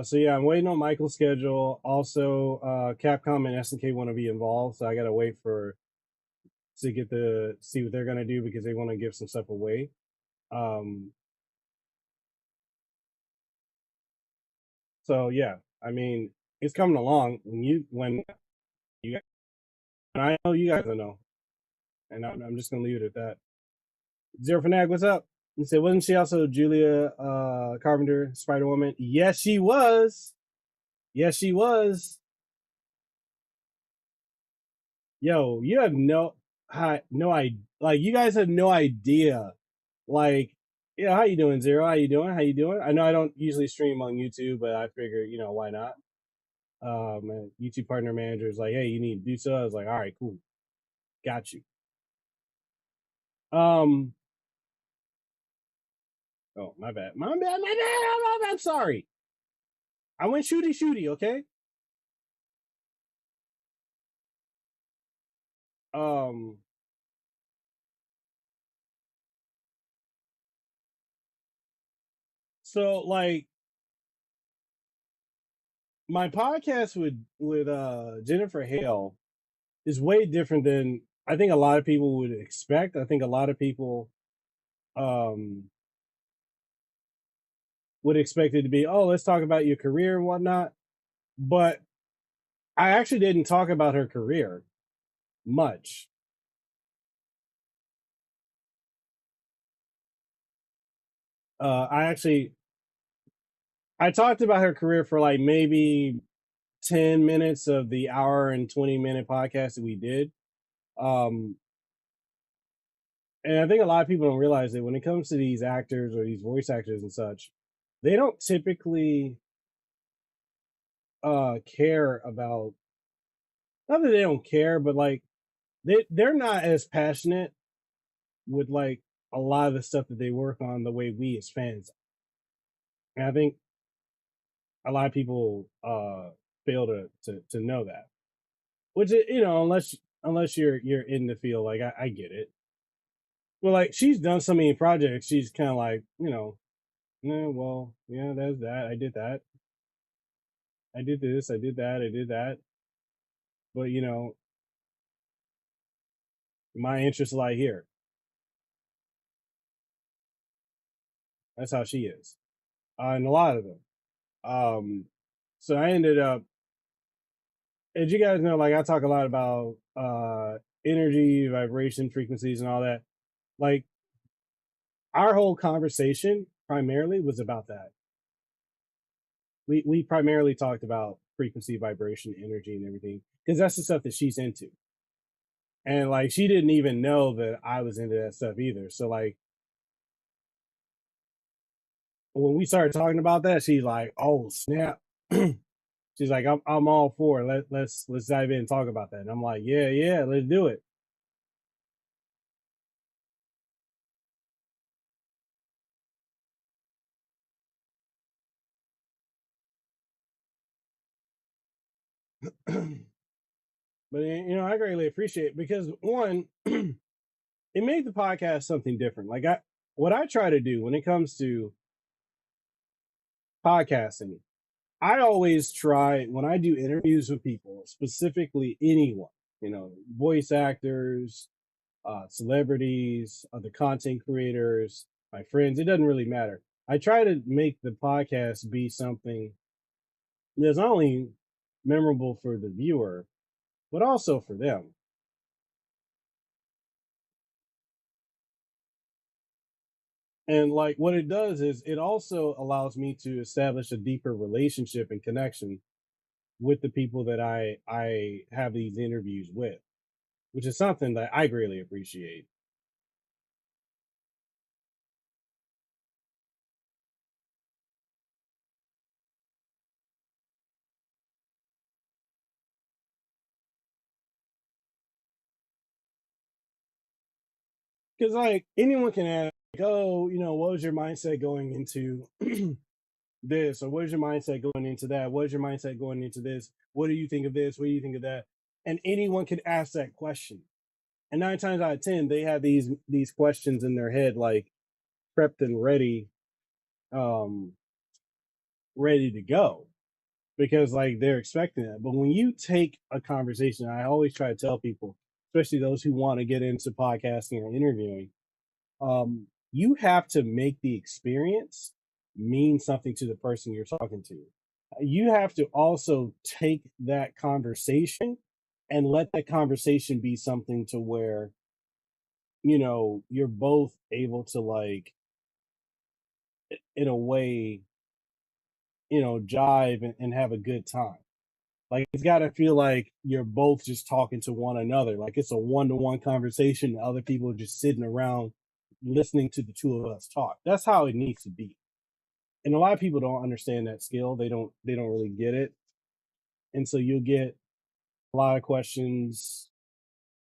So yeah, I'm waiting on Michael's schedule. Also, Capcom and SNK want to be involved, so I gotta wait for to get the see what they're gonna do because they want to give some stuff away. Um, so yeah, I mean, it's coming along. When I know you guys will know, and I'm just gonna leave it at that. Zero Fanag, what's up? He said, wasn't she also Julia Carpenter, Spider Woman? Yes, she was. Yes, she was. Yo, you have no idea. Like, you guys have no idea. Like, yeah, how you doing, Zero? How you doing? How you doing? I know I don't usually stream on YouTube, but I figure, why not? YouTube partner manager is like, hey, you need to do so. I was like, all right, cool, got you. Um, oh, my bad, my bad, my bad. I'm sorry. I went shooty shooty, okay? Um, so like my podcast with Jennifer Hale is way different than I think a lot of people would expect. I think a lot of people um would expect it to be, oh, let's talk about your career and whatnot. But I actually didn't talk about her career much. I actually I talked about her career for like maybe 10 minutes of the hour and 20-minute podcast that we did. Um, and I think a lot of people don't realize that when it comes to these actors or these voice actors and such, they don't typically care about, not that they don't care, but like they're not as passionate with like a lot of the stuff that they work on the way we as fans. And I think a lot of people fail to know that. Which unless you're in the field, like I get it. Well, like she's done so many projects, she's kind of like, yeah, well, yeah, there's that. I did that. I did this. I did that. I did that. But my interests lie here. That's how she is, and a lot of them. Um, so I ended up, as you guys know, like I talk a lot about energy, vibration, frequencies, and all that. Like our whole conversation primarily was about that. We primarily talked about frequency, vibration, energy, and everything because that's the stuff that she's into. And like she didn't even know that I was into that stuff either. So like when we started talking about that, she's like, "Oh snap!" She's like, "I'm all for it. Let's dive in and talk about that." And I'm like, "Yeah, yeah, let's do it." But I greatly appreciate it because one, it made the podcast something different. Like what I try to do when it comes to podcasting, I always try when I do interviews with people, specifically anyone, voice actors, celebrities, other content creators, my friends, it doesn't really matter. I try to make the podcast be something that's not only memorable for the viewer, but also for them. And like what it does is it also allows me to establish a deeper relationship and connection with the people that I have these interviews with, which is something that I greatly appreciate. Because like anyone can ask, like, oh, what was your mindset going into this, or what is your mindset going into that? What is your mindset going into this? What do you think of this? What do you think of that? And anyone could ask that question. And 9 times out of 10, they have these questions in their head, like prepped and um, ready to go because like they're expecting that. But when you take a conversation, I always try to tell people, especially those who want to get into podcasting or interviewing, you have to make the experience mean something to the person you're talking to. You have to also take that conversation and let that conversation be something to where you're both able to like in a way jive and have a good time. Like it's got to feel like you're both just talking to one another, like it's a one-to-one conversation and other people are just sitting around listening to the two of us talk. That's how it needs to be. And a lot of people don't understand that skill. They don't really get it. And so you'll get a lot of questions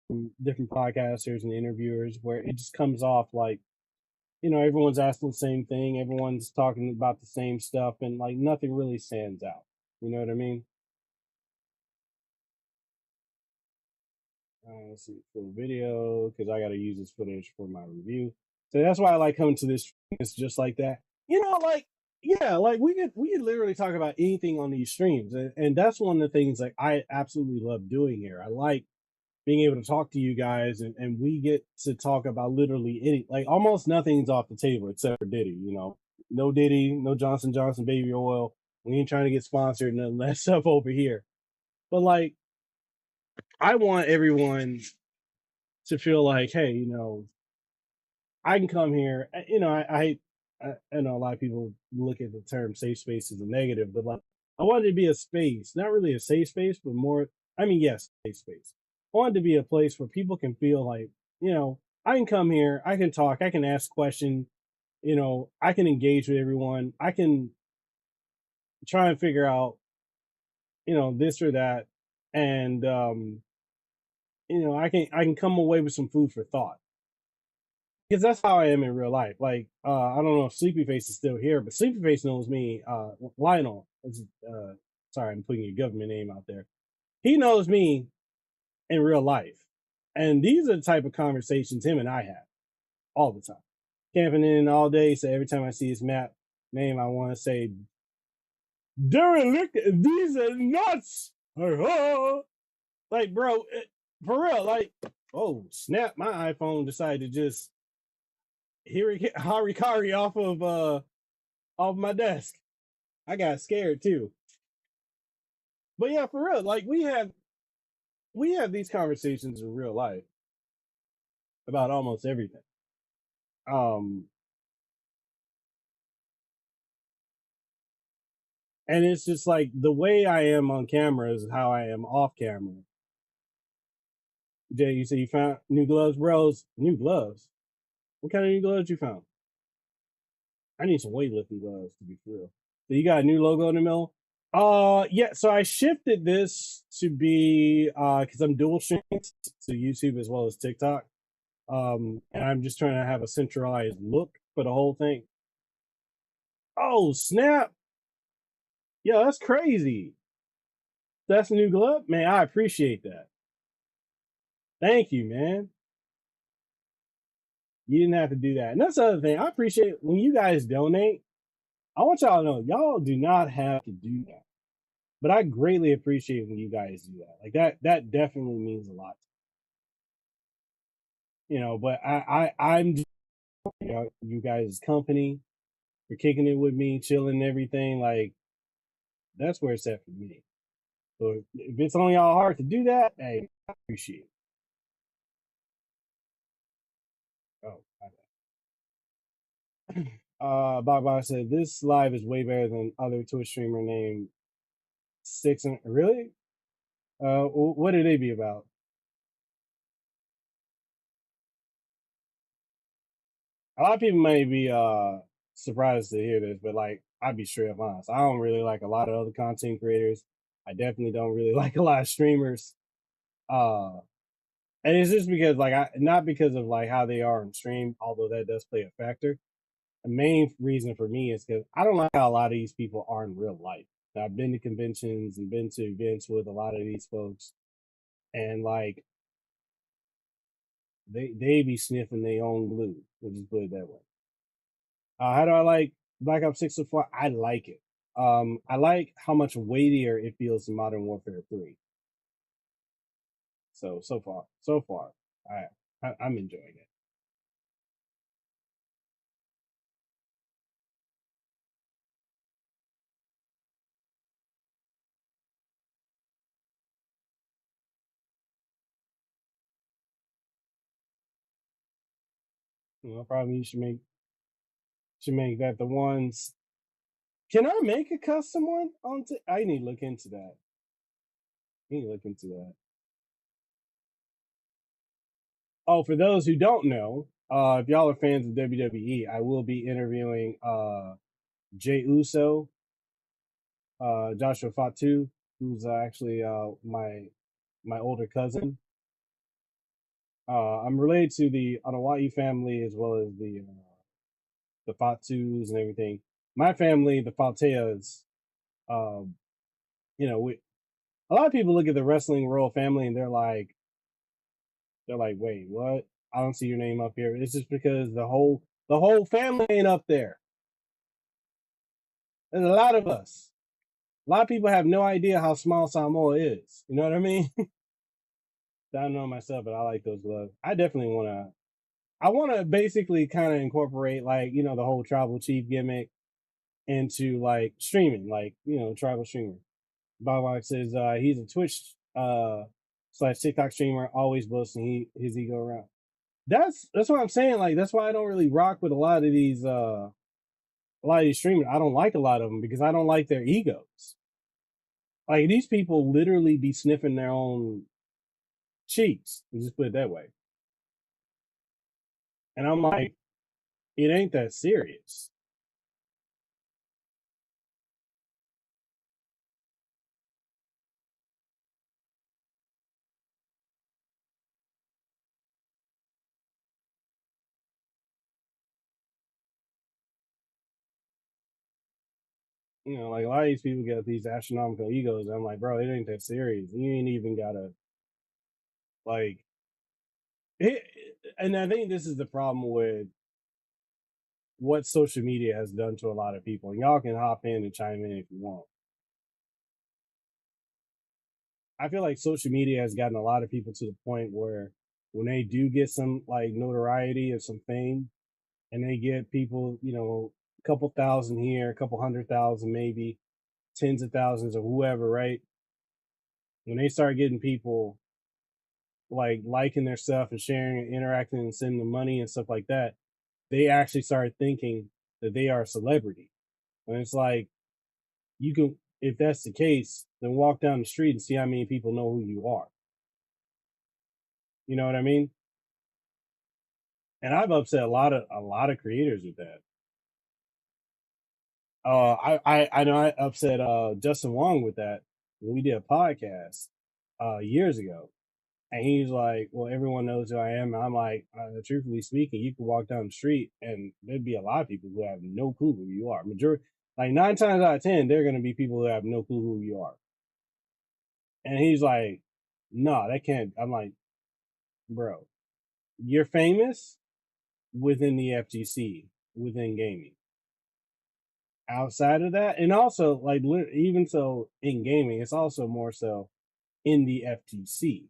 from different podcasters and interviewers where it just comes off like everyone's asking the same thing, everyone's talking about the same stuff, and like nothing really stands out. You know what I mean? Let's see, full video because I got to use this footage for my review. So that's why I like coming to this. It's just like that. Like yeah, like we could literally talk about anything on these streams, and that's one of the things like I absolutely love doing here. I like being able to talk to you guys, and we get to talk about literally any, like almost nothing's off the table except for Diddy. No Diddy, no Johnson Johnson baby oil. We ain't trying to get sponsored, none of that stuff over here. But like, I want everyone to feel like, hey, I can come here. I know a lot of people look at the term safe space as a negative, but like I wanted to be a space, not really a safe space, but more. I mean, yes, safe space. I wanted to be a place where people can feel like, I can come here, I can talk, I can ask questions, I can engage with everyone, I can try and figure out, this or that, and I can come away with some food for thought because that's how I am in real life. Like, I don't know if Sleepy Face is still here, but Sleepy Face knows me. Lionel, sorry, I'm putting your government name out there. He knows me in real life, and these are the type of conversations him and I have all the time. Camping in all day, so every time I see his map name, I want to say, Darren, look, these are nuts. Like, bro, for real, like, oh snap, my iPhone decided to just Harikari off my desk. I got scared too. But yeah, for real, like we have these conversations in real life about almost everything. Um and it's just like the way I am on camera is how I am off camera. Jay, you say you found new gloves, bros? New gloves? What kind of new gloves you found? I need some weightlifting gloves to be real. So you got a new logo in the middle? Yeah, so I shifted this to be because I'm dual streaming to YouTube as well as TikTok. And I'm just trying to have a centralized look for the whole thing. Oh snap! Yo, that's crazy. That's a new glove, man. I appreciate that. Thank you, man. You didn't have to do that. And that's the other thing. I appreciate when you guys donate. I want y'all to know y'all do not have to do that. But I greatly appreciate when you guys do that. Like that definitely means a lot. But I'm just, you guys' company. You're kicking it with me, chilling and everything. Like that's where it's at for me. So if it's on y'all heart to do that, hey, I appreciate it. Oh, Baba said this live is way better than other Twitch streamer named Six and really. What did they be about? A lot of people may be surprised to hear this, but like I'd be straight up honest. I don't really like a lot of other content creators. I definitely don't really like a lot of streamers. Uh and it's just because like I not because of like how they are on stream, although that does play a factor. The main reason for me is because I don't like how a lot of these people are in real life. Now, I've been to conventions and been to events with a lot of these folks, and like they be sniffing their own glue. We'll just put it that way. How do I like Black Ops 6 so far? I like it. I like how much weightier it feels in Modern Warfare 3. So far, I'm enjoying it. Probably you should make that the ones. Can I make a custom one? I need to look into that. I need to look into that. Oh, for those who don't know, if y'all are fans of WWE, I will be interviewing Jay Uso, Joshua Fatu, who's actually my older cousin. I'm related to the Anawai family as well as the the Fatus and everything. My family, the Falteas, um, you know, a lot of people look at the wrestling royal family and they're like, wait, what? I don't see your name up here. It's just because the whole family ain't up there. There's a lot of us. A lot of people have no idea how small Samoa is. You know what I mean? I don't know myself, but I like those gloves. I definitely want to. I want to basically kind of incorporate like the whole tribal chief gimmick into like streaming, like tribal streamer. Bob says he's a Twitch slash TikTok streamer, always boasting his ego around. That's what I'm saying. Like that's why I don't really rock with a lot of these streamers. I don't like a lot of them because I don't like their egos. Like these people literally be sniffing their own cheeks. Let's just put it that way. And I'm like, it ain't that serious. Like a lot of these people get these astronomical egos. I'm like, bro, it ain't that serious. You ain't even gotta like it, and I think this is the problem with what social media has done to a lot of people. And y'all can hop in and chime in if you want. I feel like social media has gotten a lot of people to the point where when they do get some like notoriety or some fame and they get people, a couple thousand here, a couple 100,000 maybe, tens of thousands or whoever, right? When they start getting people like liking their stuff and sharing and interacting and sending them money and stuff like that, they actually start thinking that they are a celebrity. And it's like you can, if that's the case, then walk down the street and see how many people know who you are. You know what I mean? And I've upset a lot of creators with that. I know I upset Justin Wong with that when we did a podcast years ago. And he's like, well, everyone knows who I am. And I'm like, truthfully speaking, you could walk down the street and there'd be a lot of people who have no clue who you are. Majority, like 9 times out of 10, there are going to be people who have no clue who you are. And he's like, no, that can't. I'm like, bro, you're famous within the FGC, within gaming. Outside of that, and also like even so in gaming, it's also more so in the FTC.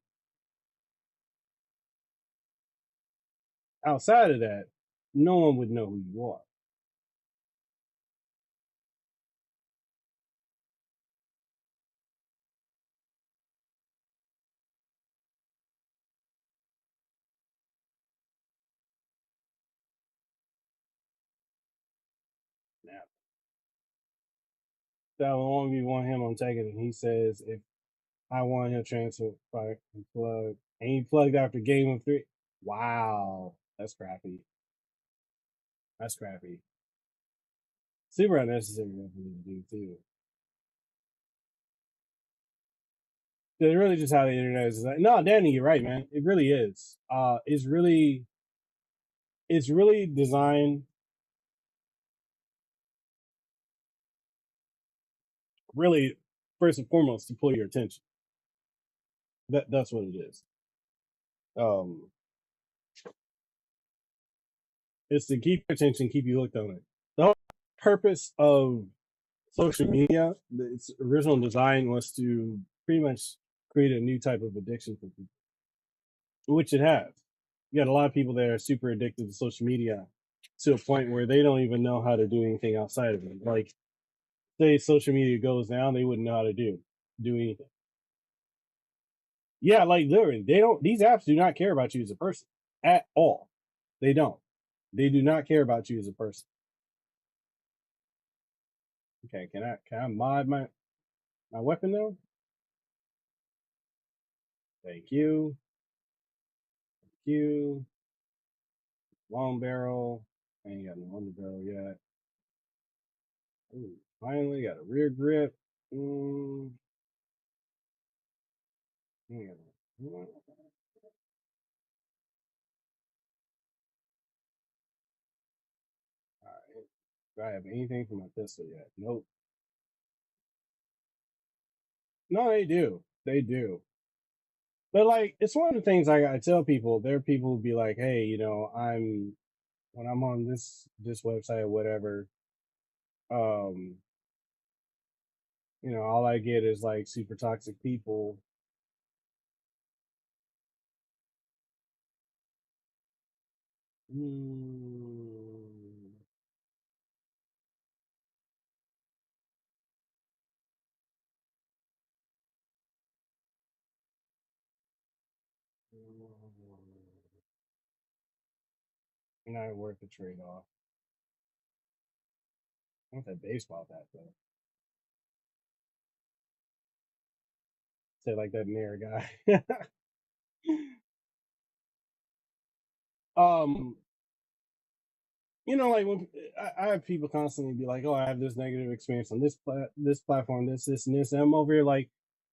Outside of that, no one would know who you are. Now, that will only want him on taking it. He says if I want him transfer by plug, and he plugged after game of three. Wow, that's crappy. That's crappy. Super unnecessary for me to do too. It's really just how the internet is. Like, no, Danny, you're right, man. It really is. It's really designed really first and foremost to pull your attention. That's what it is. Um, it's to keep your attention, keep you hooked on it. The whole purpose of social media, its original design was to pretty much create a new type of addiction for people, which it has. You got a lot of people that are super addicted to social media to a point where they don't even know how to do anything outside of it. Like, say social media goes down, they wouldn't know how to do anything. Yeah, like literally, they don't. These apps do not care about you as a person at all. They don't. They do not care about you as a person. Okay, can I mod my weapon now? Thank you. Thank you. Long barrel. I ain't got no under barrel yet. Ooh, finally got a rear grip. Mm, ain't got Do I have anything for my pistol yet? Nope. No, they do. They do. But like, it's one of the things I tell people. There are people who be like, "Hey, I'm when I'm on this website or whatever, um, all I get is like super toxic people." Mm. Not worth the trade off. I want that baseball bat though. Say like that mayor guy. um, like when I have people constantly be like, "Oh, I have this negative experience on this platform, this, and this," and I'm over here like,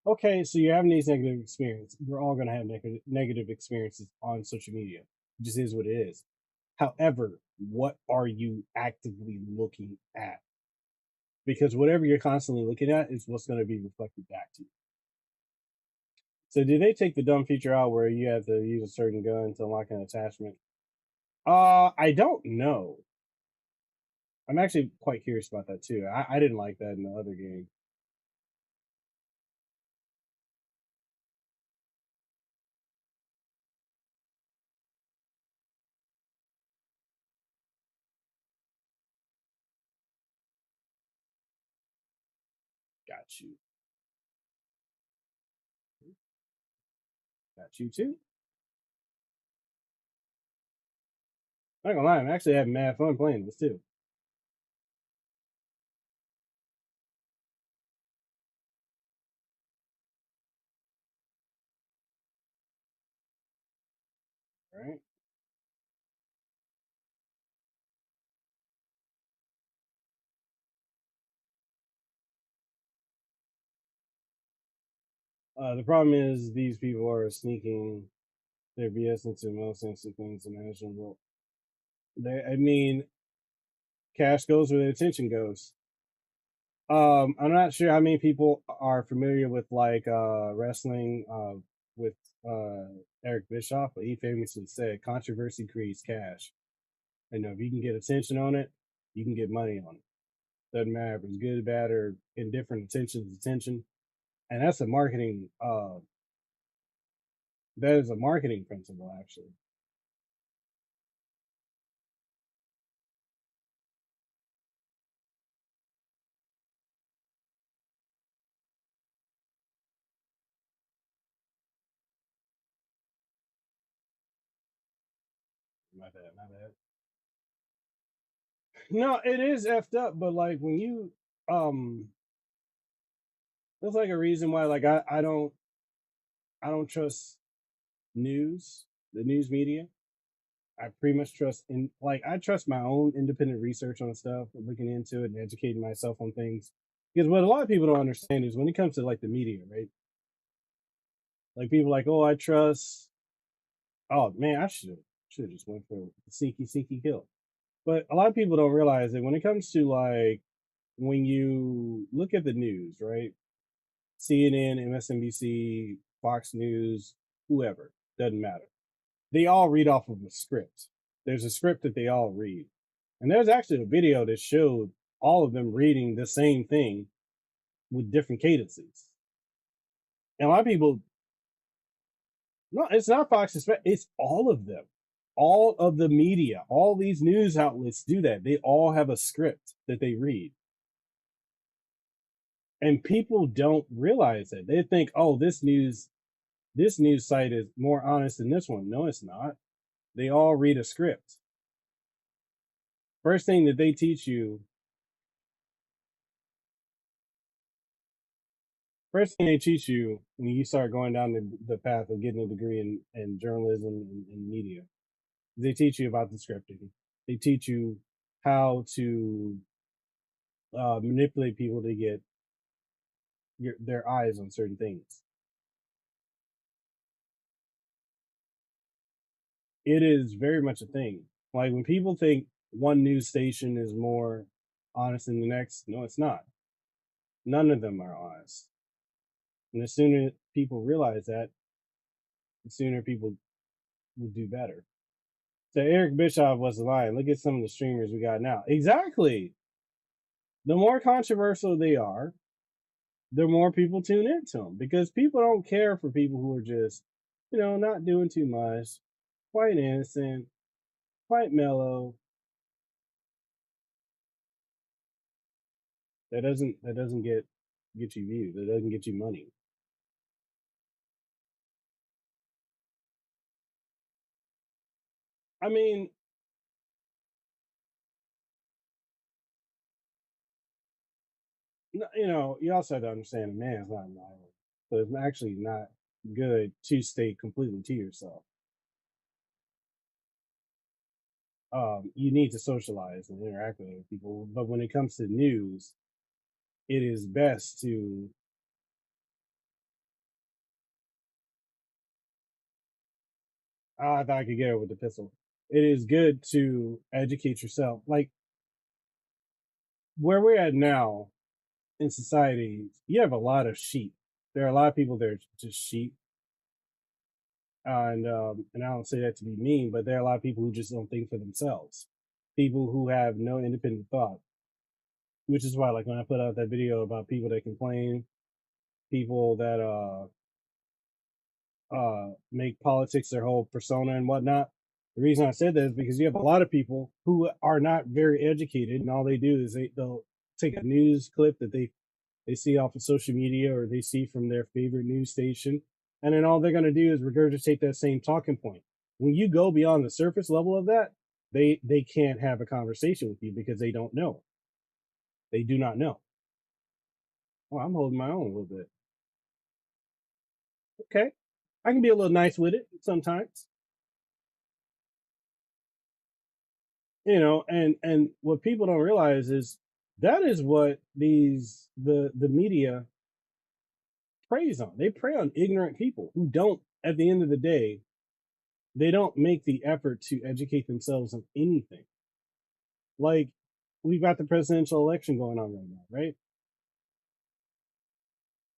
"Okay, so you're having these negative experiences. We're all gonna have negative experiences on social media. It just is what it is. However, what are you actively looking at? Because whatever you're constantly looking at is what's going to be reflected back to you." So, did they take the dumb feature out where you have to use a certain gun to unlock an attachment? I don't know. I'm actually quite curious about that too. I didn't like that in the other game, got you. Got you too. Not gonna lie, I'm actually having mad fun playing this too. Right? The problem is these people are sneaking their BS into most instant things imaginable. I mean, cash goes where the attention goes. I'm not sure how many people are familiar with like wrestling with uh Eric Bischoff, but he famously said controversy creates cash. And if you can get attention on it, you can get money on it. Doesn't matter if it's good, bad, or indifferent. Attention is attention, and that's a marketing. That is a marketing principle, actually. My bad, my bad. No, it is effed up, but like when you there's like a reason why like I don't trust news, the news media. I pretty much trust in like I trust my own independent research on stuff, looking into it and educating myself on things. Because what a lot of people don't understand is when it comes to like the media, right? Like people like, oh, I trust. Oh man, I should have just went for the sneaky kill. But a lot of people don't realize that when it comes to like when you look at the news, right? CNN, MSNBC, Fox News, whoever, doesn't matter. They all read off of a script. There's a script that they all read. And there's actually a video that showed all of them reading the same thing with different cadences. And a lot of people, no, it's not Fox, it's all of them. All of the media, all these news outlets do that. They all have a script that they read. And people don't realize that. They think, oh, this news site is more honest than this one. No, it's not. They all read a script. First thing that they teach you, first thing they teach you when you start going down the path of getting a degree in journalism and media, they teach you about the scripting. They teach you how to manipulate people to get their eyes on certain things. It is very much a thing. Like when people think one news station is more honest in the next. No, it's not. None of them are honest. And the sooner people realize that, the sooner people will do better. So Eric Bischoff was lying. Look at some of the streamers we got now. Exactly. The more controversial they are, the more people tune into them because people don't care for people who are just, not doing too much, quite innocent, quite mellow. That doesn't get you views. That doesn't get you money. I mean, you also have to understand a man's not an island, so it's actually not good to stay completely to yourself. You need to socialize and interact with other people, but when it comes to news, it is best to. I thought I could get it with the pistol. It is good to educate yourself. Like where we're at now in society, you have a lot of sheep. There are a lot of people that are just sheep, and I don't say that to be mean, but there are a lot of people who just don't think for themselves. People who have no independent thought, which is why, like when I put out that video about people that complain, people that make politics their whole persona and whatnot. The reason I said that is because you have a lot of people who are not very educated, and all they do is they'll take a news clip that they see off of social media or they see from their favorite news station, and then all they're going to do is regurgitate that same talking point. When you go beyond the surface level of that, they can't have a conversation with you because they don't know. They do not know. Oh, I'm holding my own a little bit. Okay, I can be a little nice with it sometimes. And what people don't realize is that is what the media preys on. They prey on ignorant people who don't, at the end of the day, they don't make the effort to educate themselves on anything. Like we've got the presidential election going on right now, right?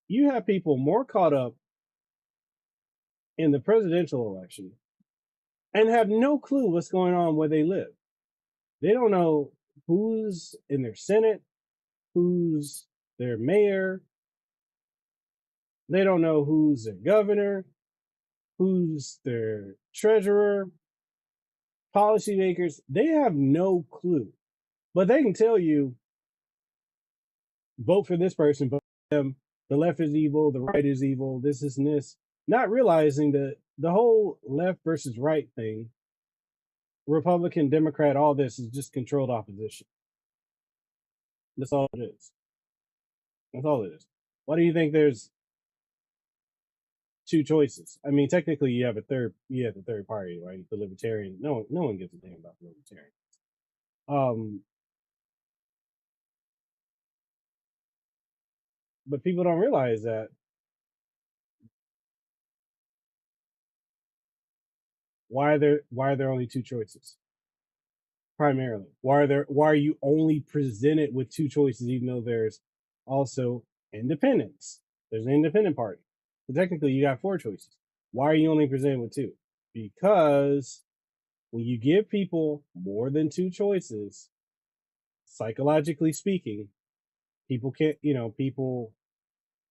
You have people more caught up in the presidential election and have no clue what's going on where they live. They don't know who's in their Senate, who's their mayor. They don't know who's their governor, who's their treasurer, policymakers. They have no clue. But they can tell you, vote for this person, vote for them. The left is evil, the right is evil, this is and this. Not realizing that the whole left versus right thing, Republican, Democrat, all this is just controlled opposition. That's all it is. That's all it is. Why do you think there's two choices? I mean, technically, You have the third party, right? The libertarian. No one gives a damn about the libertarian. Um, but people don't realize that why are there only two choices primarily? Why are you only presented with two choices even though there's also independents? There's an independent party. So technically you got four choices. Why are you only presented with two? Because when you give people more than two choices, psychologically speaking, people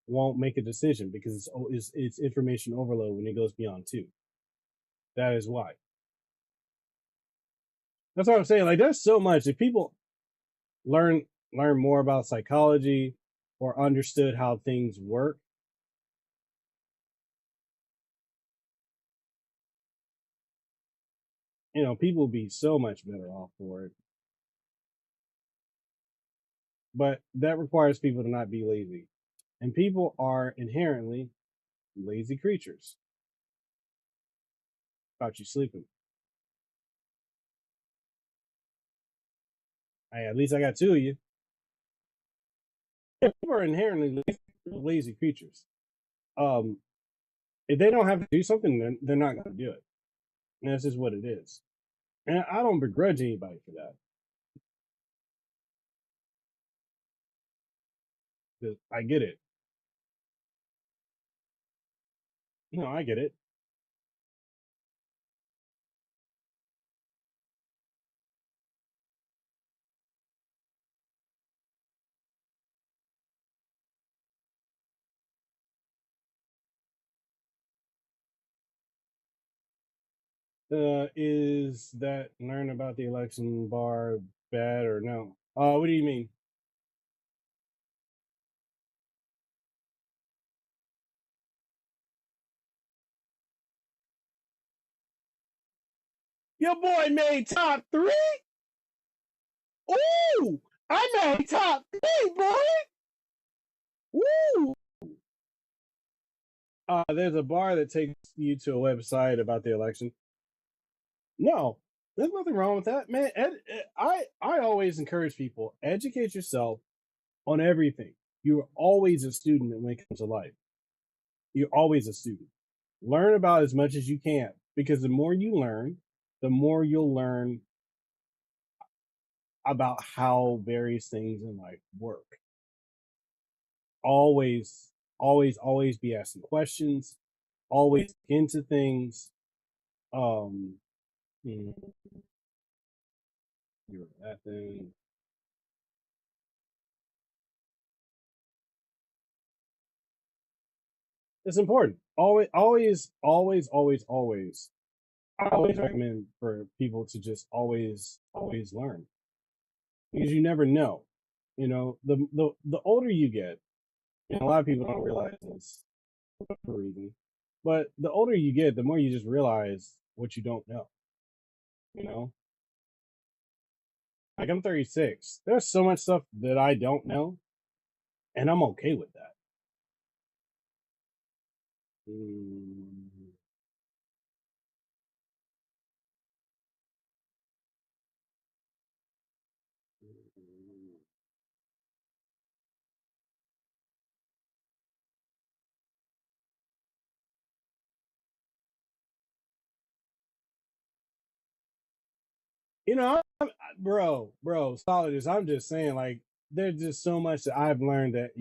won't make a decision because it's information overload when it goes beyond two. That is why. That's what I'm saying. Like, there's so much. If people learn learn more about psychology or understood how things work, people would be so much better off for it. But that requires people to not be lazy. And people are inherently lazy creatures. About you sleeping. Hey, at least I got two of you. People are inherently lazy creatures. Um, if they don't have to do something, then they're not going to do it. And that's just what it is. And I don't begrudge anybody for that. I get it. No, I get it. Is that learn about the election bar bad or no? What do you mean? Your boy made top three. Ooh, I made top three, boy. Ooh. There's a bar that takes you to a website about the election. No, there's nothing wrong with that, man. I always encourage people educate yourself on everything. You're always a student when it comes to life. You're always a student. Learn about as much as you can because the more you learn, the more you'll learn about how various things in life work. Always, always be asking questions. Always look into things. Um, hmm, that thing. It's important. Always. I always recommend for people to just always learn because you never know. You know, the older you get, and a lot of people don't realize this for a reason, but the older you get, the more you just realize what you don't know. You know, like I'm 36. There's so much stuff that I don't know, and I'm okay with that. Mm, You know, bro, solid is. I'm just saying, like, there's just so much that I've learned that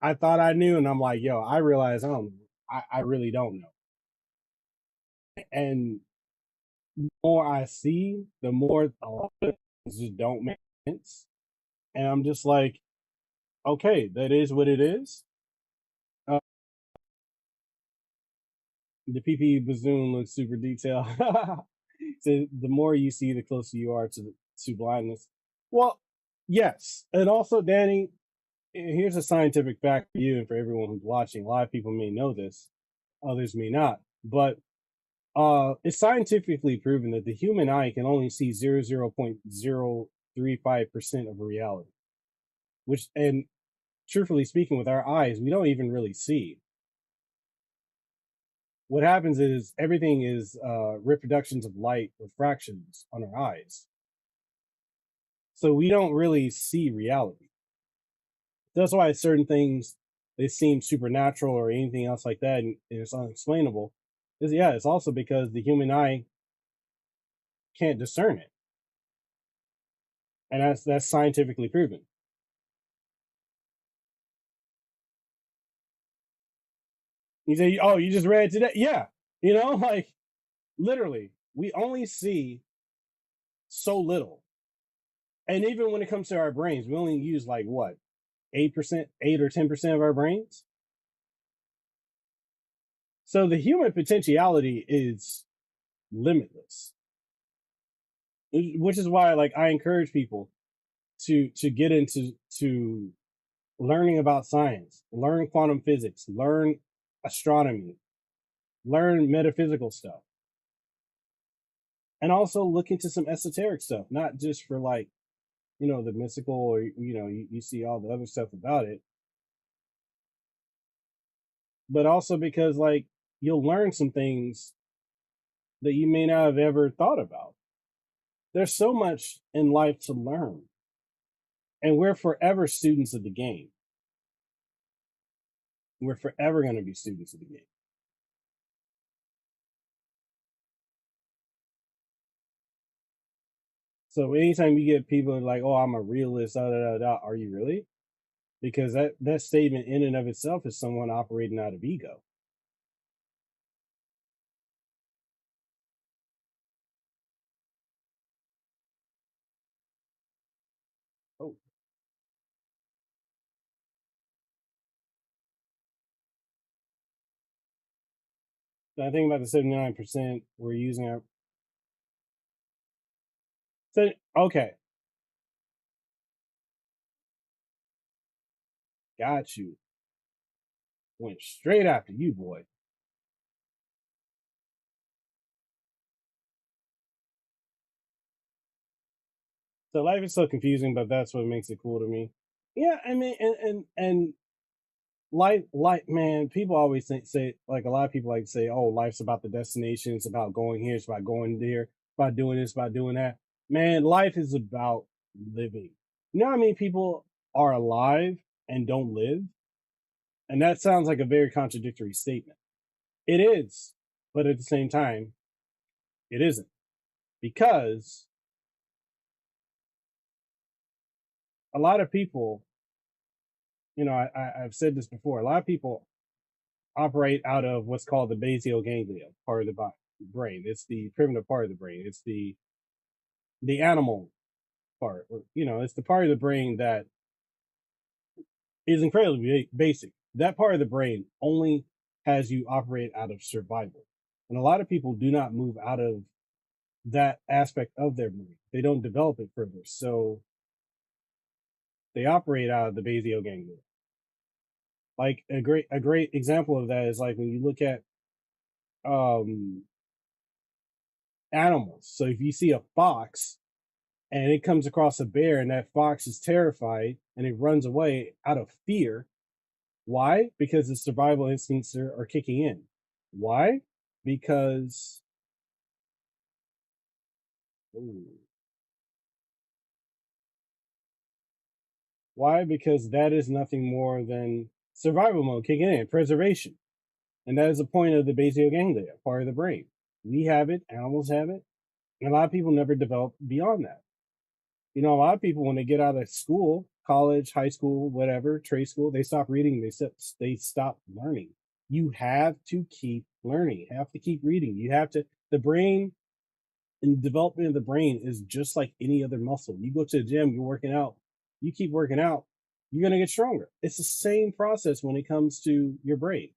I thought I knew, and I'm like, yo, I realize I really don't know. And the more I see, the more a lot of things just don't make sense. And I'm just like, okay, that is what it is. Uh, the PP Bazoon looks super detailed. So the more you see, the closer you are to blindness. Well, yes, and also, Danny, here's a scientific fact for you and for everyone who's watching. A lot of people may know this, others may not, but it's scientifically proven that the human eye can only see 0.035% of a reality. Which, and truthfully speaking, with our eyes, we don't even really see. What happens is everything is reproductions of light, refractions on our eyes. So we don't really see reality. That's why certain things they seem supernatural or anything else like that, and it's unexplainable. Is yeah, it's also because the human eye can't discern it, and that's scientifically proven. You say, "Oh, you just read it today?" Yeah, like literally, we only see so little, and even when it comes to our brains, we only use like what 8%, 8 or 10% of our brains. So the human potentiality is limitless, which is why like I encourage people to get into to learning about science, learn quantum physics, learn astronomy, learn metaphysical stuff, and also look into some esoteric stuff, not just for like, the mystical or, you see all the other stuff about it, but also because like you'll learn some things that you may not have ever thought about. There's so much in life to learn, and we're forever students of the game. We're forever going to be students of the game. So anytime you get people like, "Oh, I'm a realist," da, da, da, da, are you really? because that statement in and of itself is someone operating out of ego. Oh, I think about the 79% we're using our. So, okay, got you. Went straight after you, boy. So life is so confusing, but that's what makes it cool to me. Yeah, I mean, and life, man. People always say like a lot of people like to say, "Oh, life's about the destination. It's about going here. It's about going there. It's about doing this. About doing that." Man, life is about living. You know how many people are alive and don't live? And that sounds like a very contradictory statement. It is, but at the same time, it isn't because a lot of people, I've said this before. A lot of people operate out of what's called the basal ganglia part of the brain. It's the primitive part of the brain. It's the animal part. It's the part of the brain that is incredibly basic. That part of the brain only has you operate out of survival, and a lot of people do not move out of that aspect of their brain. They don't develop it further, so they operate out of the basal ganglia. Like a great example of that is like when you look at um animals. So if you see a fox and it comes across a bear and that fox is terrified and it runs away out of fear. Why? Because the survival instincts are kicking in. Why? Because ooh, why? Because that is nothing more than survival mode kicking in, preservation. And that is the point of the basal ganglia, part of the brain. We have it, animals have it, and a lot of people never develop beyond that. A lot of people when they get out of school, college, high school, whatever, trade school, they stop reading. They stop learning. You have to keep learning. You have to keep reading. You have to. The brain and development of the brain is just like any other muscle. You go to the gym, you're working out. You keep working out, you're gonna get stronger. It's the same process when it comes to your brain.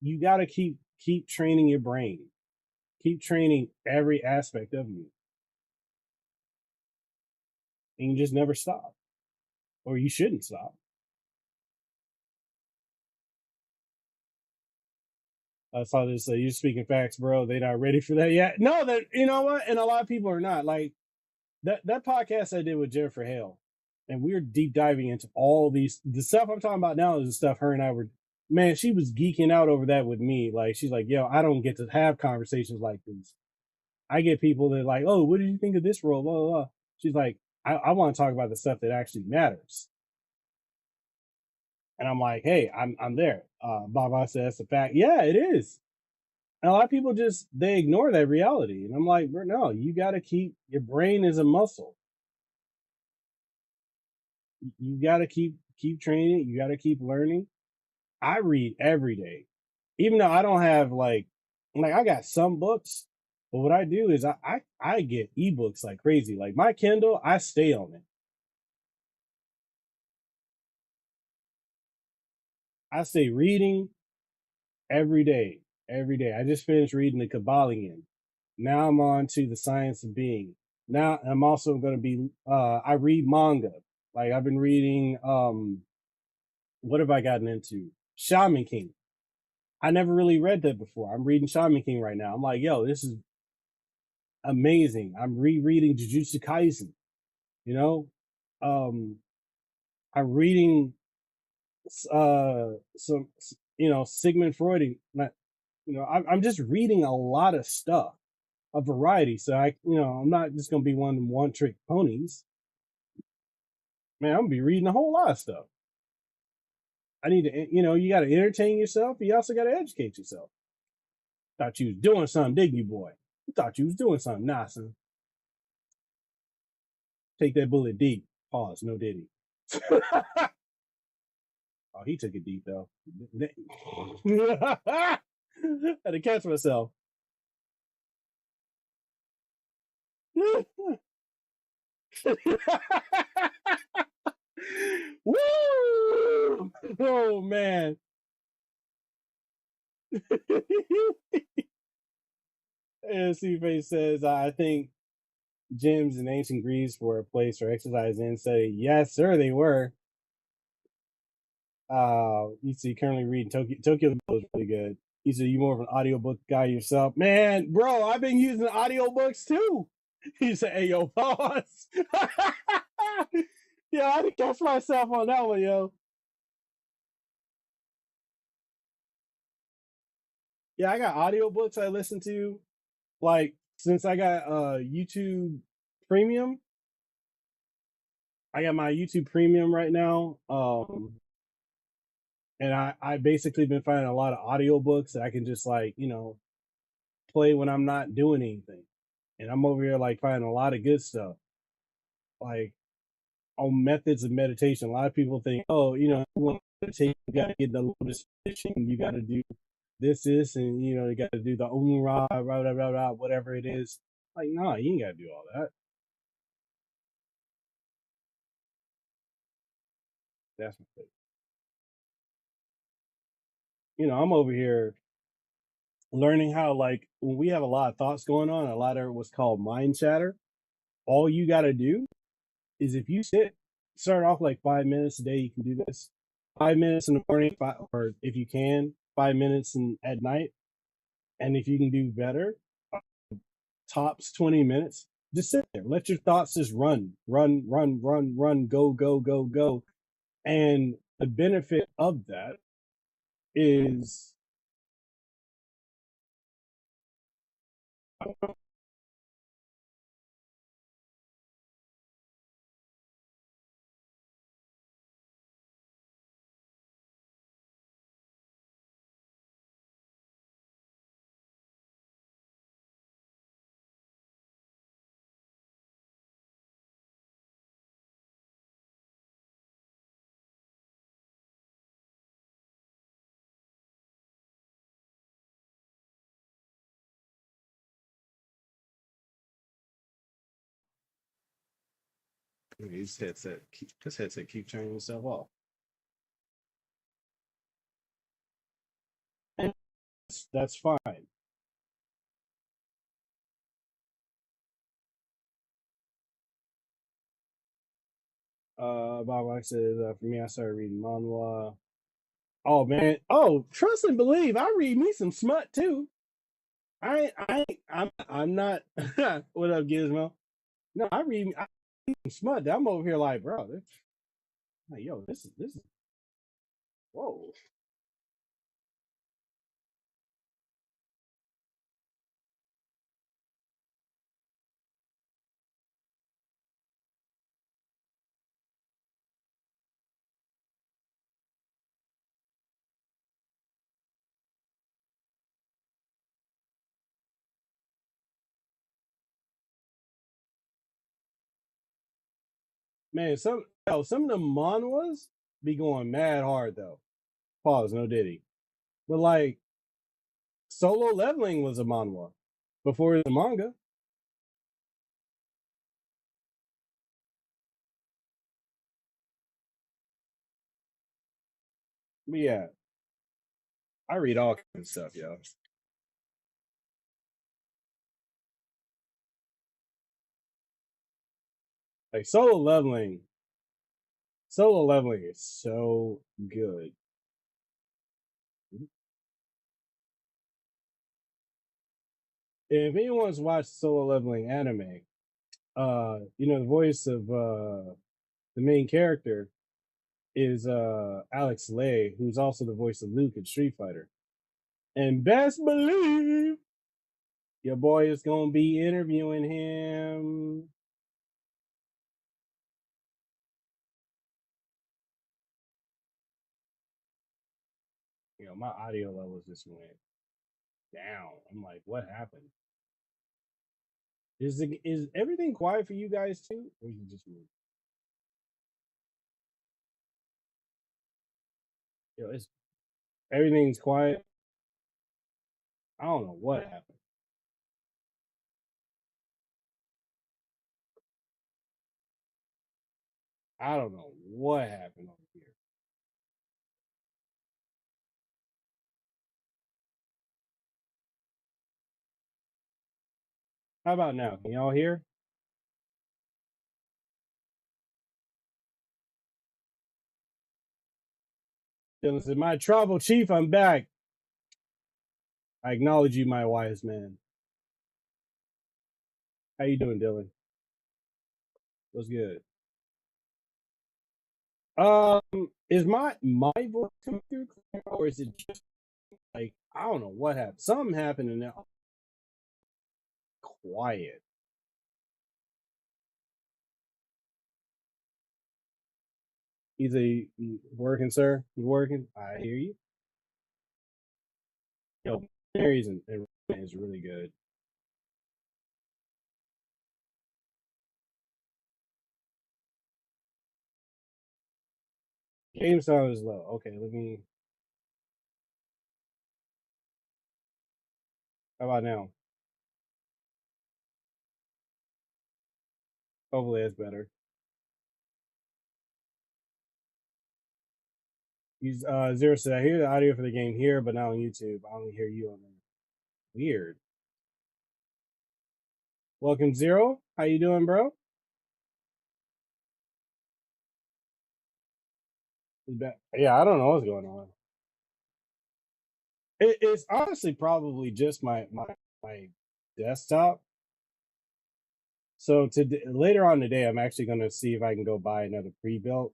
You got to keep training your brain. Keep training every aspect of you, and you just never stop, or you shouldn't stop. I saw this. You're speaking facts, bro. They're not ready for that yet. No, that you know what, and a lot of people are not. Like that podcast I did with Jennifer Hale, and we were deep diving into all these. The stuff I'm talking about now is the stuff her and I were. Man, she was geeking out over that with me. Like she's like, "Yo, I don't get to have conversations like these. I get people that are like, oh, what did you think of this role? Blah blah blah." She's like, I want to talk about the stuff that actually matters. And I'm like, hey, I'm there. Baba says that's a fact. Yeah, it is. And a lot of people just they ignore that reality. And I'm like, bro, no, you got to keep your brain is a muscle. You got to keep training. You got to keep learning. I read every day, even though I don't have like I got some books, but what I do is I get ebooks like crazy. Like my Kindle, I stay on it. I stay reading every day, every day. I just finished reading the Kabbalion. Now I'm on to the Science of Being. Now I'm also going to be. I read manga. Like I've been reading. What have I gotten into? Shaman King. I never really read that before. I'm reading Shaman King right now. I'm like, yo, this is amazing. I'm rereading Jujutsu Kaisen. You know, um, I'm reading some Sigmund Freud. I'm just reading a lot of stuff, a variety. So I'm not just gonna be one of them one trick ponies. Man, I'm gonna be reading a whole lot of stuff. I need to, you got to entertain yourself. You also got to educate yourself. Thought you was doing something, didn't you, boy? You thought you was doing something, nah, son. Take that bullet deep. Pause. No diddy. Oh, he took it deep though. I had to catch myself. Woo! Oh man. And C-Face says, I think gyms in ancient Greece were a place for exercise and study. Yes, sir, they were. You see, currently reading Tokyo Ghoul is really good. He said, you more of an audiobook guy yourself. Man, bro, I've been using audiobooks too. He said, hey, yo, pause. Yeah, I had to catch myself on that one, yo. Yeah, I got audiobooks I listen to. Like, since I got YouTube Premium, I got my YouTube Premium right now. And I basically been finding a lot of audiobooks that I can just like, play when I'm not doing anything. And I'm over here like finding a lot of good stuff. Like on methods of meditation. A lot of people think, oh, you want to meditate, you gotta get the lotus position, you gotta do this, and you gotta do the umrah, whatever it is. Like, no, you ain't gotta do all that. That's my thing. I'm over here learning how like when we have a lot of thoughts going on, a lot of what's called mind chatter, all you gotta do is if you start off like 5 minutes a day, you can do this. 5 minutes in the morning, or if you can, 5 minutes at night. And if you can do better, tops 20 minutes, just sit there. Let your thoughts just run, go, go, go, go. And the benefit of that is, this headset keep turning itself off. And that's fine. Bob Wax says, for me, I started reading manhwa. Oh man. Oh, trust and believe. I read me some smut too. I'm not. What up, Gizmo? No, I read some smut. I'm over here like, bro. Like, yo, this is whoa. Man, some of the manhwas be going mad hard though. Pause, no diddy. But like Solo Leveling was a manhwa before the manga. But yeah, I read all kinds of stuff, yo. Like Solo Leveling is so good. If anyone's watched Solo Leveling anime, the voice of the main character is Alex Lay, who's also the voice of Luke in Street Fighter. And best believe your boy is gonna be interviewing him. My audio levels just went down. I'm like, what happened? Is everything quiet for you guys too, or you just me? Yo, it's everything's quiet. I don't know what happened. I don't know what happened over here. How about now? Can y'all hear? Dylan said, "My tribal chief, I'm back. I acknowledge you, my wise man. How you doing, Dylan? What's good? Um, is my voice coming through clear, or is it just like I don't know what happened? Something happened and now quiet. He's a working, sir. You working? I hear you. Yo, Mary's and is really good. Game sound is low. Okay, let me. How about now? Hopefully that's better. He's Zero said, I hear the audio for the game here, but not on YouTube. I only hear you on there. Weird. Welcome, Zero. How you doing, bro? Yeah, I don't know what's going on. It's honestly probably just my desktop. So later on today, I'm actually going to see if I can go buy another pre-built.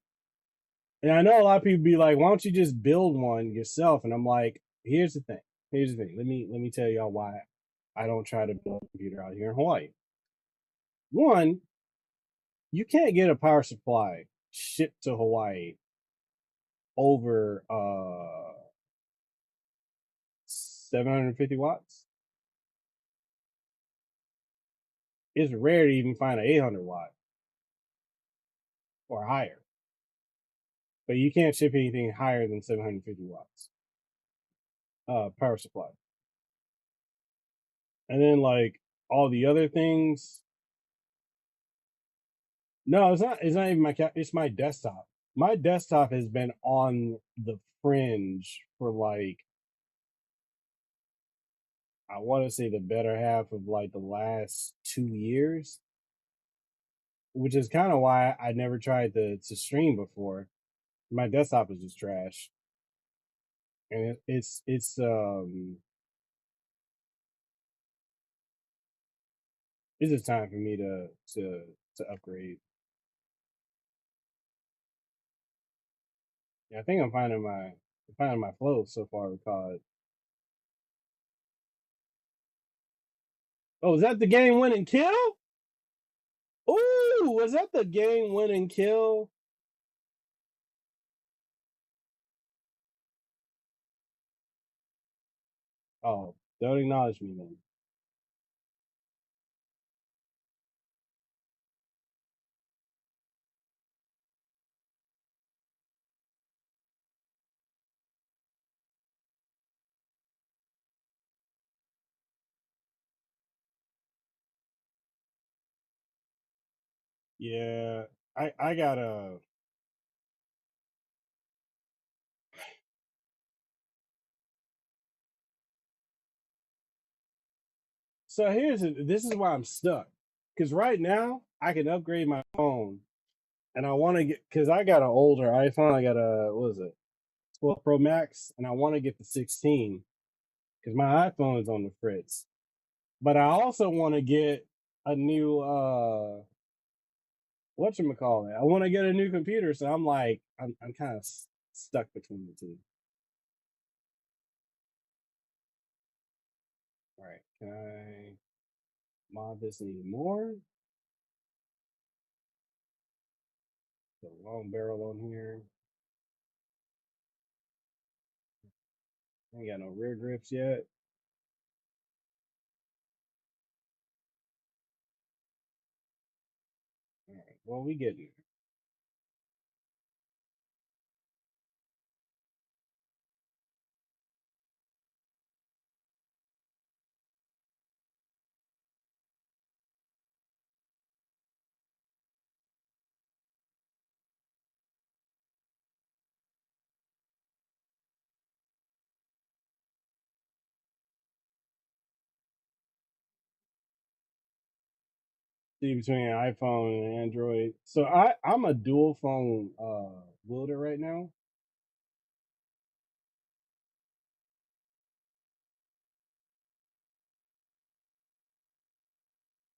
And I know a lot of people be like, "Why don't you just build one yourself?" And I'm like, "Here's the thing. Here's the thing. Let me tell y'all why I don't try to build a computer out here in Hawaii. One, you can't get a power supply shipped to Hawaii over 750 watts. It's rare to even find an 800 watt or higher, but you can't ship anything higher than 750 watts power supply. And then like all the other things, no, it's not. It's not even my cap. It's my desktop. My desktop has been on the fringe for like I want to say the better half of like the last 2 years, which is kind of why I never tried to stream before. My desktop is just trash, and it's just time for me to upgrade. Yeah, I think I'm finding my flow so far with COD. Oh, is that the game winning kill? Ooh, was that the game winning kill? Oh, don't acknowledge me then. Yeah, I gotta. So this is why I'm stuck. Because right now I can upgrade my phone, and I want to get because I got an older iPhone. I got a what is it, 12 Pro Max, and I want to get the 16 because my iPhone is on the fritz. But I also want to get a new whatchamacallit. I want to get a new computer, so I'm like I'm kind of stuck between the two. All right, can I mod this anymore? The long barrel on here. Ain't got no rear grips yet. Well, we getting there. See between an iPhone and Android. So I'm a dual phone wielder right now.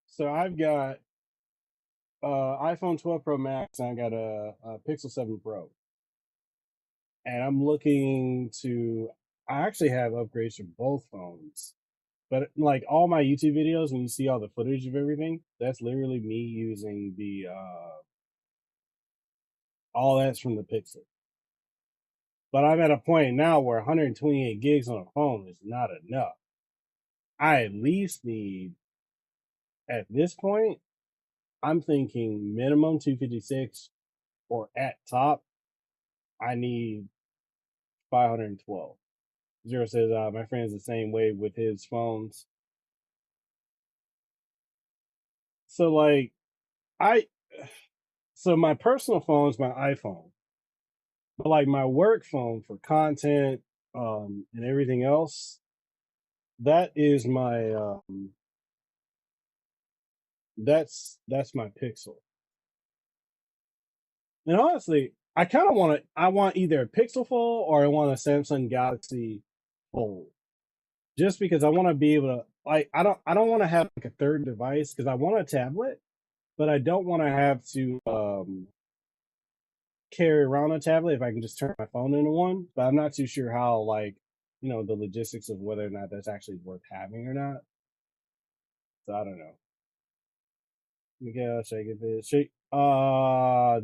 So I've got iPhone 12 Pro Max and I got a Pixel 7 Pro. And I'm looking to I actually have upgrades for both phones. But like all my YouTube videos, when you see all the footage of everything, that's literally me using the all that's from the Pixel. But I'm at a point now where 128 gigs on a phone is not enough. I at least need, at this point, I'm thinking minimum 256, or at top, I need 512. Zero says, my friend's the same way with his phones. So, like, I, so my personal phone is my iPhone, but like my work phone for content, and everything else, that is my, that's my Pixel. And honestly, I kind of want to. I want either a Pixel Fold or I want a Samsung Galaxy Fold, just because I want to be able to. Like, I don't want to have like a third device because I want a tablet, but I don't want to have to carry around a tablet if I can just turn my phone into one. But I'm not too sure how, like, the logistics of whether or not that's actually worth having or not. So I don't know. Miguel, should I get this?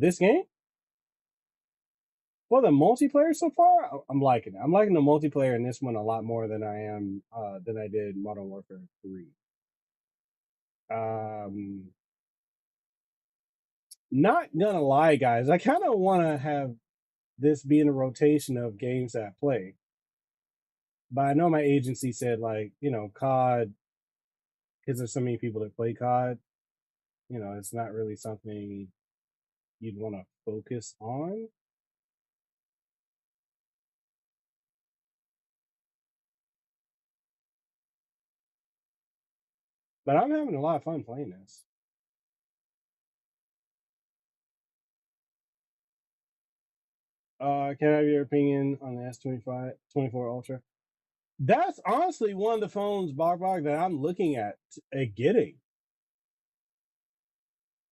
This game? Well, the multiplayer so far, I'm liking it. I'm liking the multiplayer in this one a lot more than I did Modern Warfare 3. Um, Not gonna lie, guys, I kind of want to have this be in a rotation of games that I play. But I know my agency said, like, COD, because there's so many people that play COD. It's not really something you'd want to focus on. But I'm having a lot of fun playing this. Can I have your opinion on the S25 24 Ultra? That's honestly one of the phones, Barbog, that I'm looking at getting.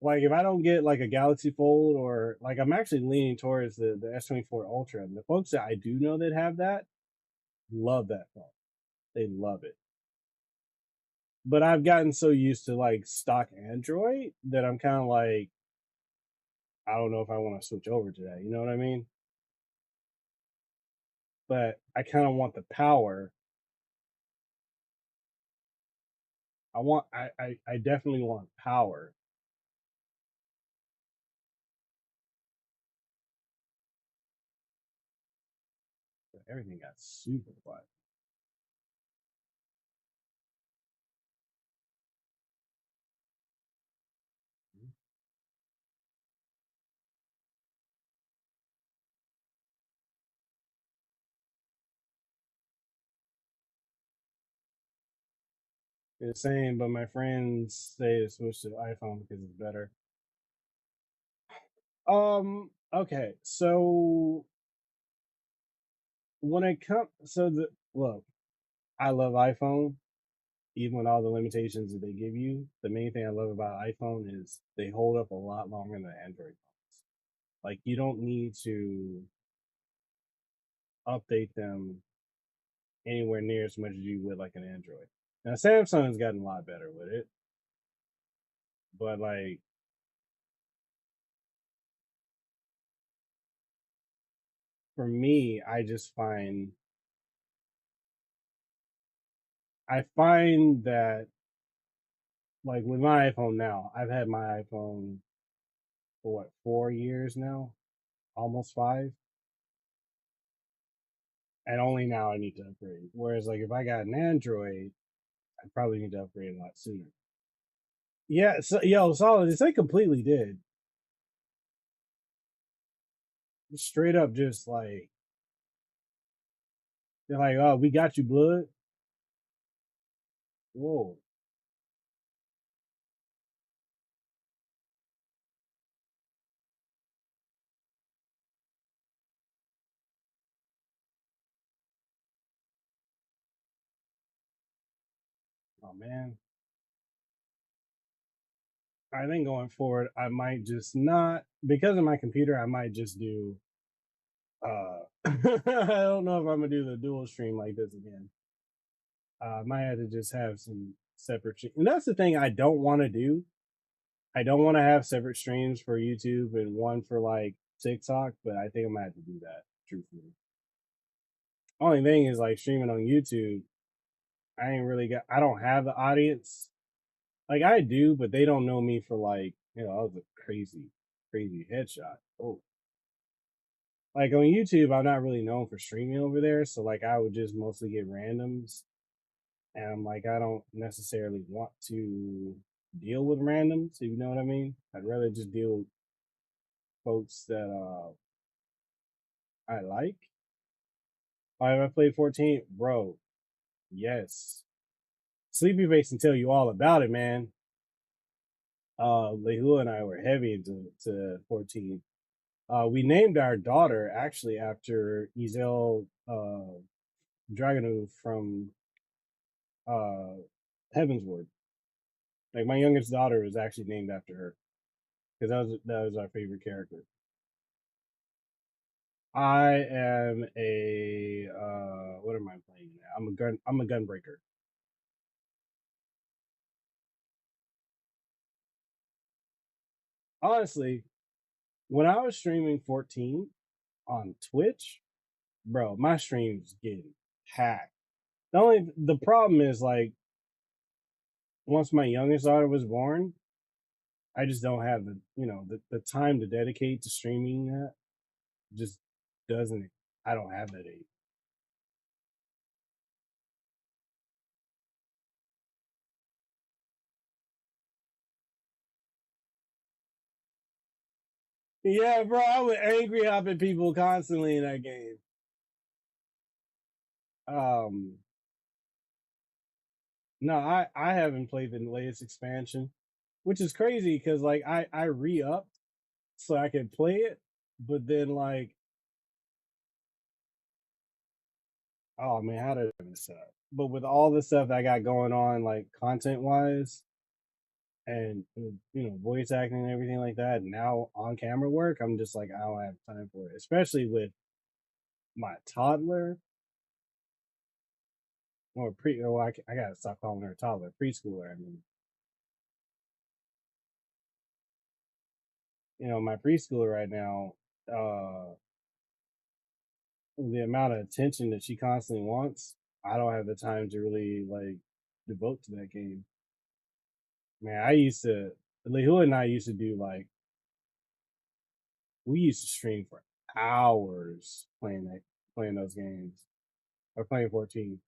Like, if I don't get like a Galaxy Fold, or like, I'm actually leaning towards the S24 Ultra. And the folks that I do know that have that love that phone. They love it. But I've gotten so used to like stock Android that I'm kind of like, I don't know if I want to switch over to that. You know what I mean? But I kind of want the power. I definitely want power. But everything got super quiet. It's saying, but my friends say to switch to iPhone because it's better. Okay, so when it comes, so the look, I love iPhone, even with all the limitations that they give you. The main thing I love about iPhone is they hold up a lot longer than Android phones. Like, you don't need to update them anywhere near as much as you would like an Android. Now Samsung's gotten a lot better with it, but like, for me, I find that, like, with my iPhone now, I've had my iPhone for what, 4 years now, almost five, and only now I need to upgrade. Whereas like if I got an Android, I probably need to upgrade a lot sooner. Yeah, so yo, solid. They completely did. Straight up, just like they're like, "Oh, we got you, blood." Whoa, oh man. I think going forward, I might just not because of my computer. I might just do. I don't know if I'm gonna do the dual stream like this again. I might have to just have some separate. And that's the thing I don't want to do. I don't want to have separate streams for YouTube and one for like TikTok, but I think I'm gonna have to do that. Truthfully, only thing is like streaming on YouTube. I ain't really got. I don't have the audience. Like I do, but they don't know me for like that was a crazy headshot. Oh, like on YouTube, I'm not really known for streaming over there, so like I would just mostly get randoms, and I'm like I don't necessarily want to deal with randoms. If you know what I mean? I'd rather just deal with folks that I like. Have I played 14, bro? Yes. Sleepy Face can tell you all about it, man. Lehu and I were heavy into 14. We named our daughter actually after Ezel Dragonov from uh, Heavensward. Like my youngest daughter was actually named after her because that was our favorite character. I am a what am I playing now? I'm a gunbreaker. Honestly, when I was streaming 14 on Twitch, bro, my streams getting hacked. The problem is like once my youngest daughter was born, I just don't have the time to dedicate to streaming that. Just doesn't. I don't have that age. Yeah, bro, I would angry hopping people constantly in that game. Um, no, I haven't played the latest expansion, which is crazy because like I re upped so I could play it, but then like oh man, how did I mess up? But with all the stuff I got going on, like content wise, and voice acting and everything like that, now on camera work, I'm just like I don't have time for it, especially with my toddler or pre. Oh, I gotta stop calling her a toddler, preschooler. I mean, my preschooler right now, the amount of attention that she constantly wants, I don't have the time to really like devote to that game. Man, I used to, Lehu and I used to do like, we used to stream for hours playing those games or playing 14.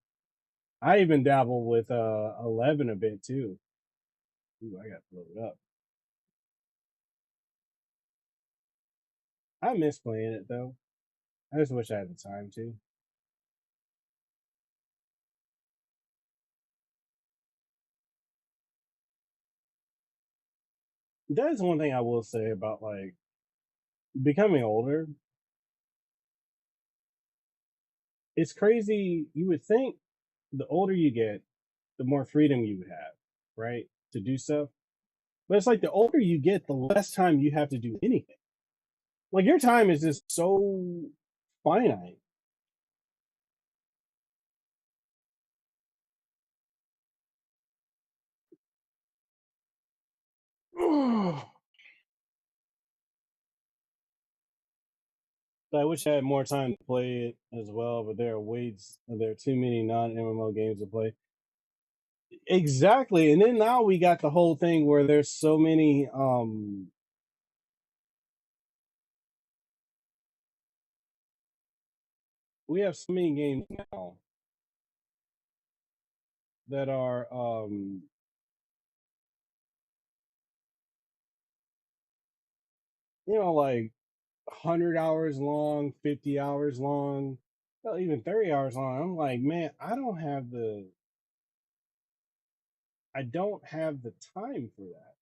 I even dabble with 11 a bit too. Ooh, I got to load it up. I miss playing it though. I just wish I had the time to. That is one thing I will say about like becoming older. It's crazy. You would think the older you get, the more freedom you would have, right? To do stuff. But it's like the older you get, the less time you have to do anything. Like your time is just so finite. I wish I had more time to play it as well, but there are too many non MMO games to play. Exactly. And then now we got the whole thing where there's so many we have so many games now that are like 100 hours long, 50 hours long, hell, even 30 hours long. I'm like, man, I don't have the time for that.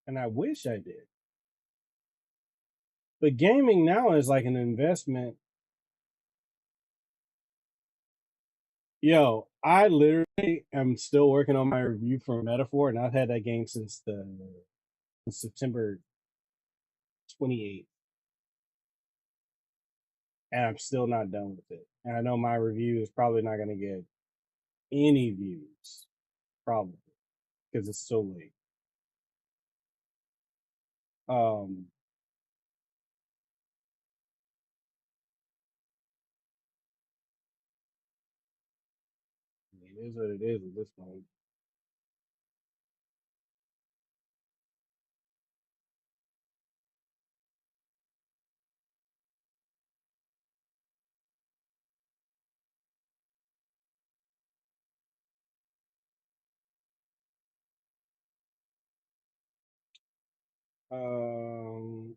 And I wish I did. But gaming now is like an investment. Yo, I literally am still working on my review for Metaphor, and I've had that game since September 28th, and I'm still not done with it. And I know my review is probably not going to get any views, probably because it's so late. Um, it is what it is at this point. Um,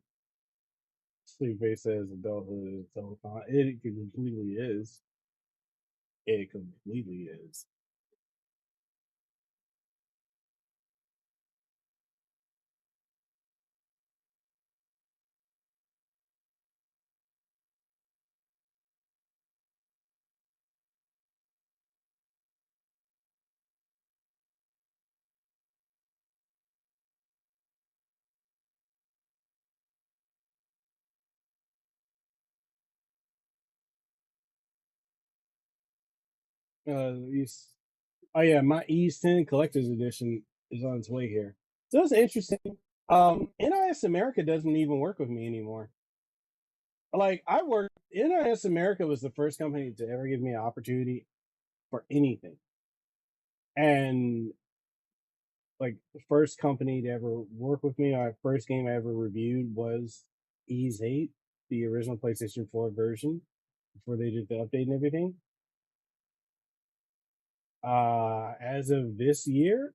Sleep Face says adulthood is telecom. It completely is. It completely is. These, oh yeah, my East 10 Collector's Edition is on its way here. So it's interesting. NIS America doesn't even work with me anymore. Like I worked, NIS America was the first company to ever give me an opportunity for anything. And like the first company to ever work with me, our first game I ever reviewed was Ease 8, the original PlayStation 4 version, before they did the update and everything. As of this year,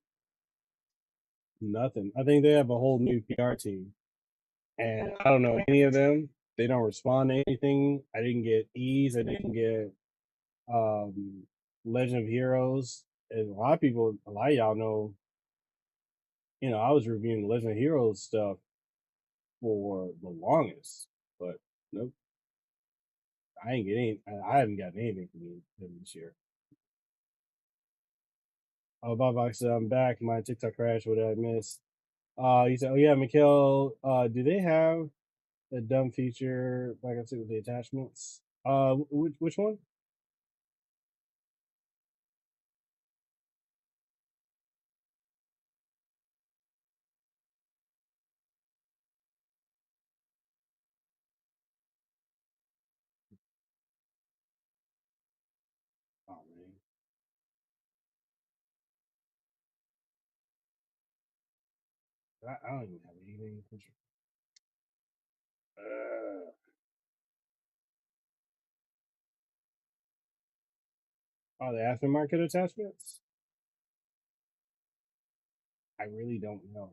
nothing. I think they have a whole new PR team, and I don't know any of them. They don't respond to anything. I didn't get Ease. I didn't get um, Legend of Heroes. And a lot of people, a lot of y'all know, I was reviewing Legend of Heroes stuff for the longest, but nope, I ain't getting. I haven't gotten anything from them this year. Oh, Bob said I'm back. My TikTok crash. What did I miss? He said, "Oh yeah, Mekel. Do they have a dumb feature like I said with the attachments? Which one? Oh man, I don't even have anything. Uh, oh, the aftermarket attachments? I really don't know.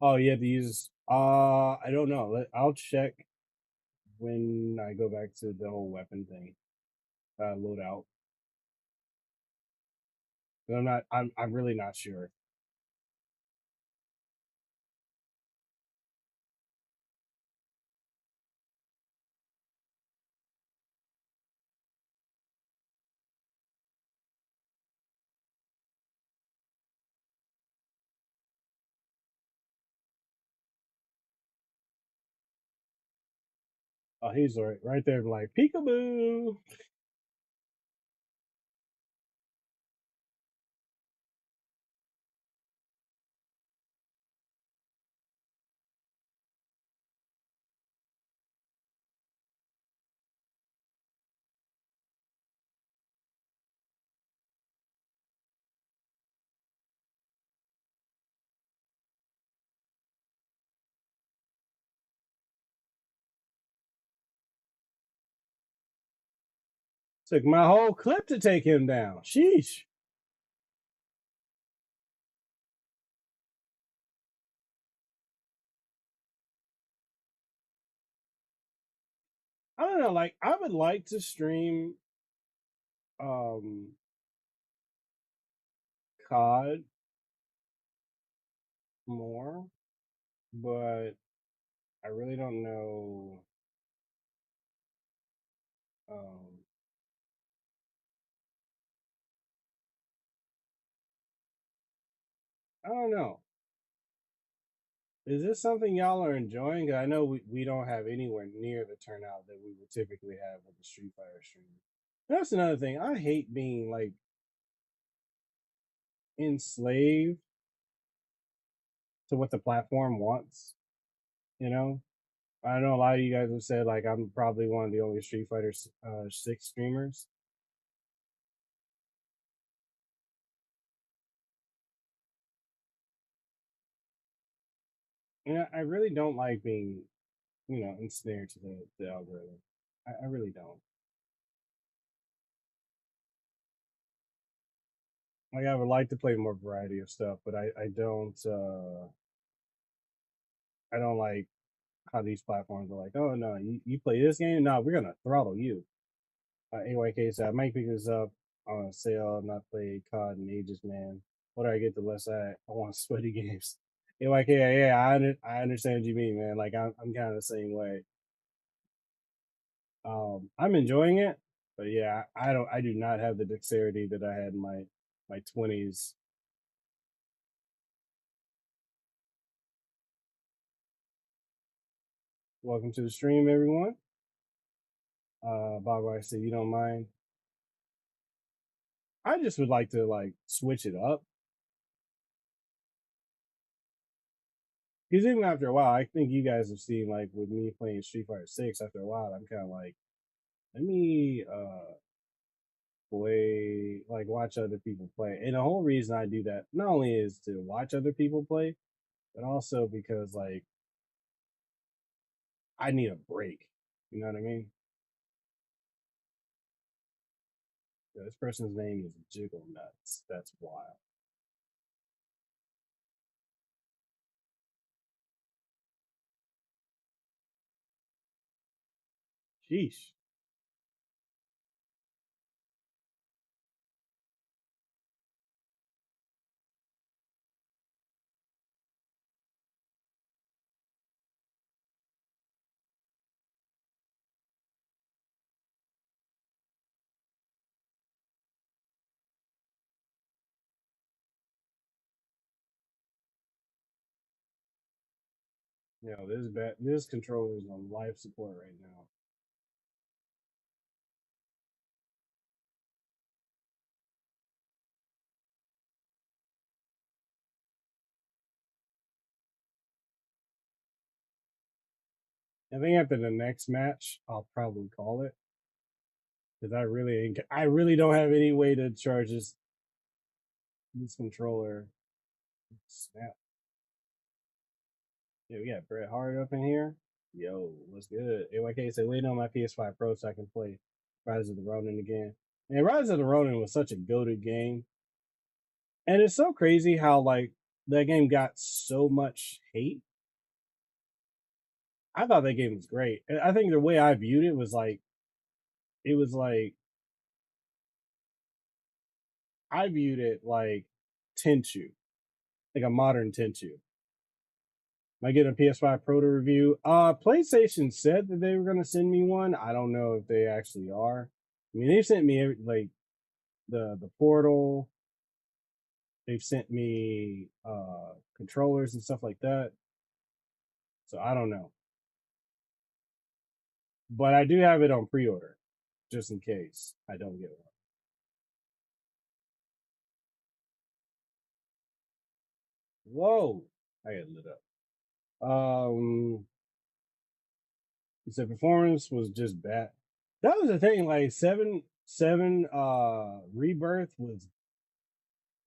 Oh, you have to use. I don't know. I'll check when I go back to the whole weapon thing. Loadout. I'm not. I'm really not sure. Oh, he's right there, like peekaboo. Took my whole clip to take him down. Sheesh. I don't know. Like, I would like to stream um COD more, but I really don't know. Um, I don't know. Is this something y'all are enjoying? I know we don't have anywhere near the turnout that we would typically have with the Street Fighter stream. That's another thing. I hate being like enslaved to what the platform wants. You know, I know a lot of you guys have said like I'm probably one of the only Street Fighter 6 streamers. And I really don't like being, ensnared to the algorithm. I really don't. Like I would like to play more variety of stuff, but I don't like how these platforms are like, oh no, you play this game? No, we're gonna throttle you. AYK said I might pick this up on a sale, not play COD in ages, man. What do I get the less I want sweaty games. AYK, yeah, I understand what you mean, man. Like I'm kind of the same way. I'm enjoying it, but yeah, I do not have the dexterity that I had in my 20s. Welcome to the stream, everyone. Bob, I said you don't mind. I just would like to like switch it up because even after a while, I think you guys have seen like with me playing Street Fighter 6. After a while, I'm kind of like, let me play, like watch other people play. And the whole reason I do that not only is to watch other people play, but also because like I need a break. You know what I mean? Yeah, this person's name is Jiggle Nuts. That's wild. Sheesh. This controller is on life support right now. I think after the next match, I'll probably call it because I really don't have any way to charge this controller. Snap. Yeah, we got Bret Hart up in here. Yo, what's good? AYK said, waiting on my PS5 Pro so I can play Rise of the Ronin again. And Rise of the Ronin was such a goated game. And it's so crazy how like that game got so much hate. I thought that game was great. And I think the way I viewed it was like I viewed it like Tenchu, like a modern Tenchu. Am I getting a PS5 Pro to review? PlayStation said that they were going to send me one. I don't know if they actually are. I mean, they sent me like the portal. They've sent me controllers and stuff like that. So I don't know, but I do have it on pre-order, just in case I don't get one. Whoa, I got lit up. He said performance was just bad. That was the thing. Like seven rebirth was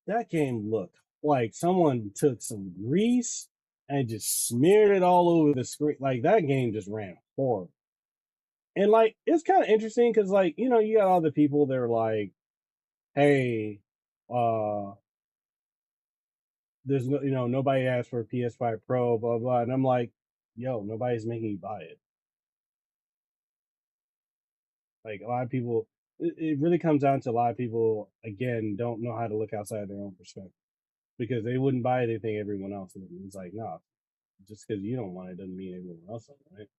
that game looked like someone took some grease and just smeared it all over the screen. Like that game just ran horrible. And like it's kind of interesting because like you got all the people that are like, hey, uh, there's no nobody asked for a PS5 Pro, blah blah, and I'm like, yo, nobody's making you buy it. Like a lot of people, it really comes down to a lot of people again don't know how to look outside their own perspective because they wouldn't buy anything everyone else would. It's like, no, just because you don't want it doesn't mean everyone else don't, right?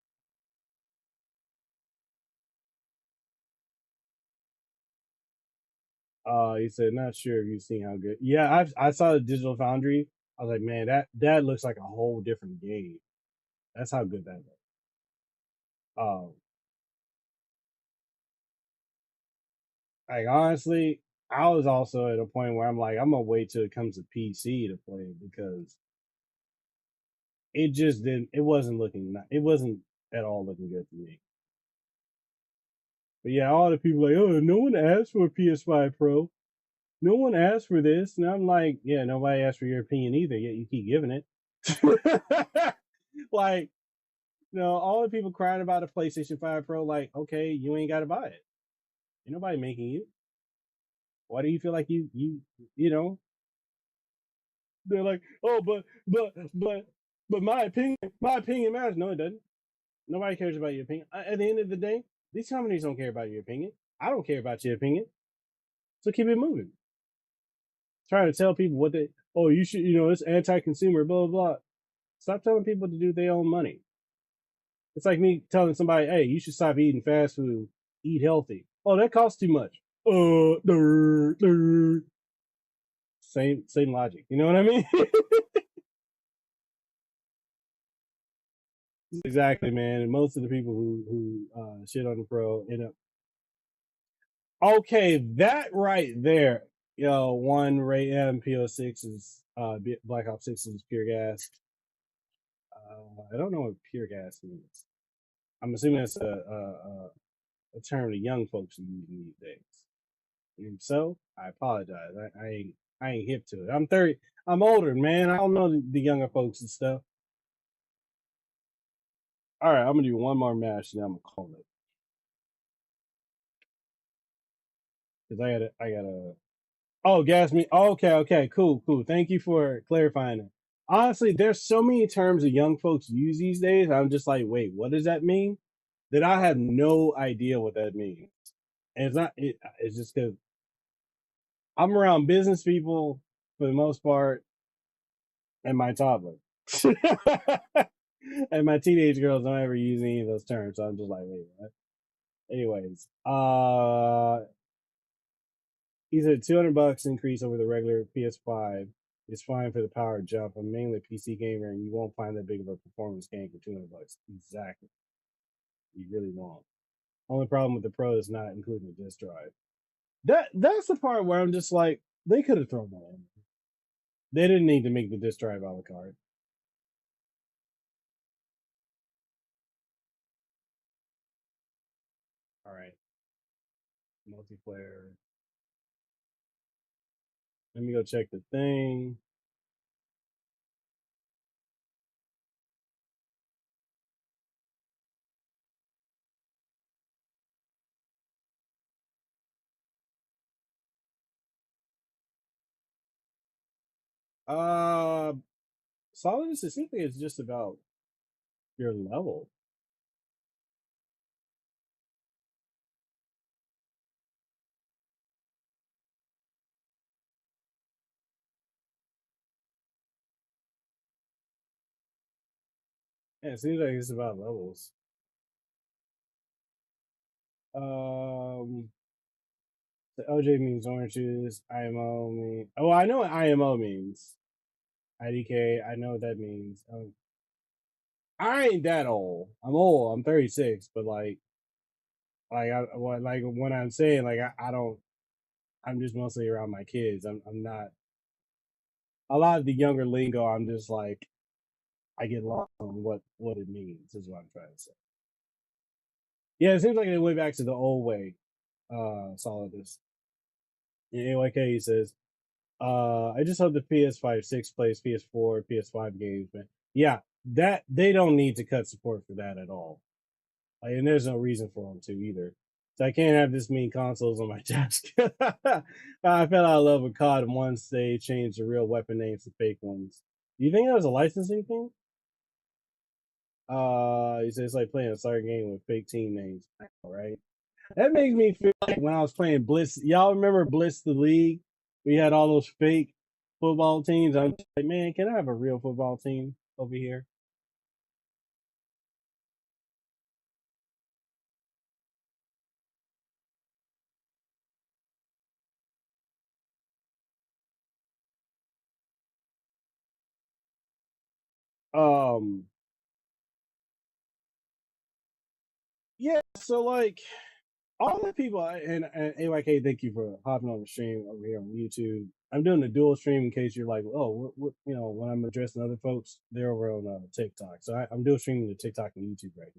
He said, not sure if you've seen how good. Yeah, I saw the Digital Foundry. I was like, man, that looks like a whole different game. That's how good that looks. Um, like honestly, I was also at a point where I'm like, I'm gonna wait till it comes to PC to play it because it just didn't. It wasn't looking. It wasn't at all looking good for me. But yeah, all the people like, oh, no one asked for a PS5 Pro. No one asked for this, and I'm like, yeah, nobody asked for your opinion either. Yet you keep giving it. Like, all the people crying about a PlayStation 5 Pro, like, okay, you ain't got to buy it. Ain't nobody making you. Why do you feel like you know? They're like, oh, but my opinion matters. No, it doesn't. Nobody cares about your opinion. At the end of the day, these companies don't care about your opinion. I don't care about your opinion. So keep it moving. Trying to tell people what they, oh, you should, it's anti-consumer, blah blah blah. Stop telling people to do their own money. It's like me telling somebody, hey, you should stop eating fast food, eat healthy. Oh, that costs too much. Same logic. You know what I mean? Exactly, man. And most of the people who shit on the pro end up. Okay, that right there, one Ray M PO6 is Black Ops 6 is pure gas. I don't know what pure gas means. I'm assuming it's a term the young folks are using these days. And so I apologize. I ain't hip to it. I'm 30. I'm older, man. I don't know the younger folks and stuff. All right, I'm gonna do one more match and then I'm gonna call it because I gotta. Oh, gas me. Okay, okay, cool. Thank you for clarifying it. Honestly, there's so many terms that young folks use these days. I'm just like, wait, what does that mean? That I have no idea what that means. And it's not. It's just because I'm around business people for the most part, and my toddler, and my teenage girls don't ever use any of those terms. So I'm just like, wait, what? Anyways, he said $200 increase over the regular PS5 is fine for the power jump. I'm mainly a PC gamer, and you won't find that big of a performance gain for $200. Exactly, you really won't. Only problem with the Pro is not including the disk drive. That's the part where I'm just like, they could have thrown that in. They didn't need to make the disk drive a la carte. All right, multiplayer. Let me go check the thing. Uh, Solidus, I think it's just about your level. Yeah, it seems like it's about levels. Um, the OJ means oranges. IMO means. Oh, I know what IMO means. IDK. I know what that means. I ain't that old. I'm old. I'm 36, but like when I'm saying like I don't. I'm just mostly around my kids. I'm not a lot of the younger lingo. I'm just like I get lost on what it means. Is what I'm trying to say. Yeah, it seems like they went back to the old way. Solidus. And AYK says, I just hope the PS5 6 plays PS4, PS5 games, man. Yeah, that they don't need to cut support for that at all. Like, and there's no reason for them to either. So I can't have this many consoles on my desk. I fell out of love with COD once they changed the real weapon names to fake ones. Do you think that was a licensing thing? He says it's like playing a soccer game with fake team names, right? That makes me feel like when I was playing Blitz. Y'all remember Blitz the League? We had all those fake football teams. I'm just like, man, can I have a real football team over here? Um, yeah. So like all the people and AYK, thank you for hopping on the stream over here on YouTube. I'm doing a dual stream in case you're like, oh, you know, when I'm addressing other folks, they're over on TikTok. So I'm dual streaming to TikTok and YouTube right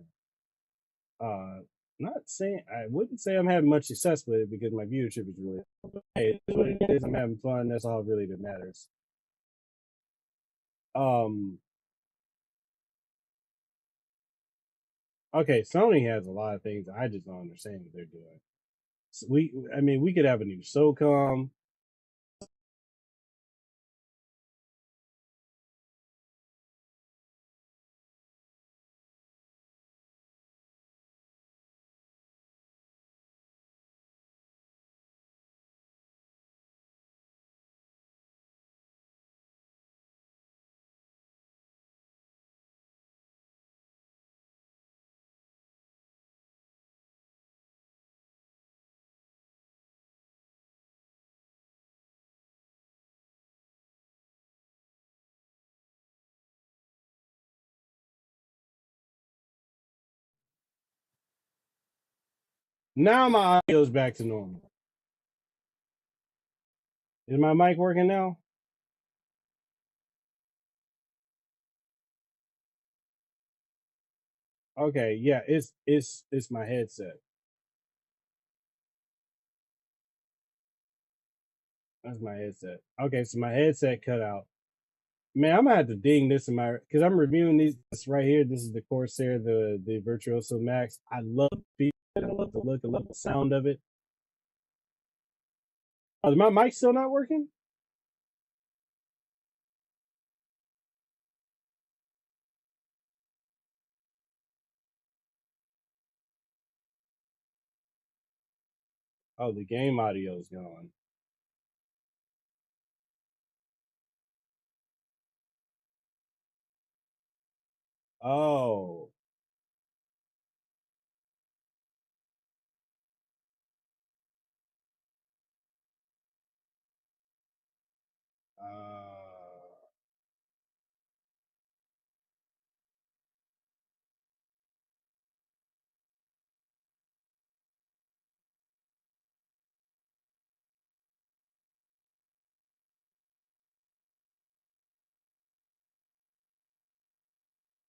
now. Not saying I wouldn't say I'm having much success with it because my viewership is really hey, it's what it is. I'm having fun. That's all really that matters. Um, okay, Sony has a lot of things I just don't understand what they're doing. So I mean, we could have a new SOCOM. Now my audio's back to normal. Is my mic working now? Okay, yeah, it's my headset. That's my headset. Okay, so my headset cut out. Man, I'm gonna have to ding this in my because I'm reviewing these this right here. This is the Corsair, the Virtuoso Max. I love the feature, I love the look, I love the sound of it. Oh, is my mic still not working? Oh, the game audio is gone. Oh,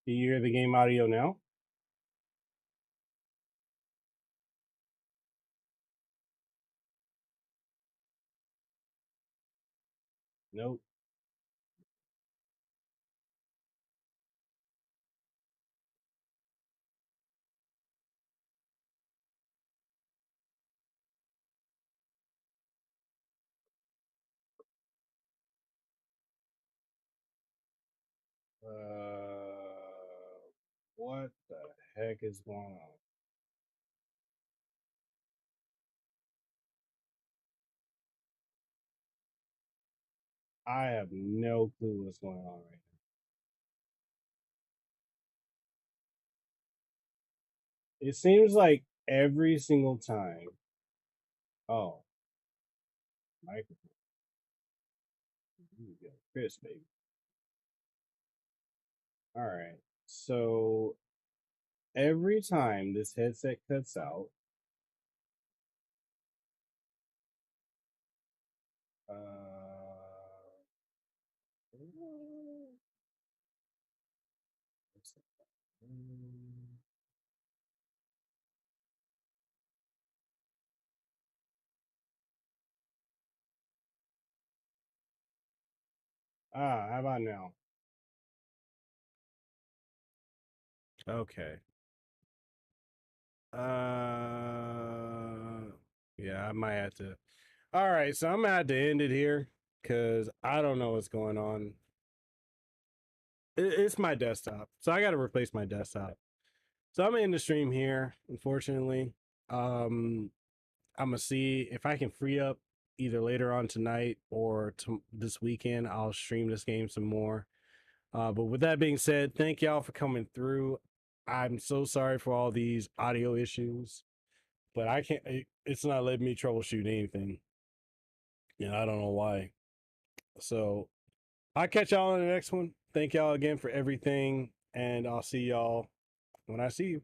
can you hear the game audio now? Nope. What the heck is going on? I have no clue what's going on right now. It seems like every single time. Oh, microphone. Here we go. Chris, baby. All right. So every time this headset cuts out, uh, how about now? Okay. Yeah, I might have to. All right, so I'm gonna have to end it here because I don't know what's going on. It's my desktop, so I got to replace my desktop. So I'm in the stream here, unfortunately. I'm gonna see if I can free up either later on tonight or this weekend. I'll stream this game some more. But with that being said, thank y'all for coming through. I'm so sorry for all these audio issues, but I can't. It's not letting me troubleshoot anything. Yeah, I don't know why. So I'll catch y'all on the next one. Thank y'all again for everything, and I'll see y'all when I see you.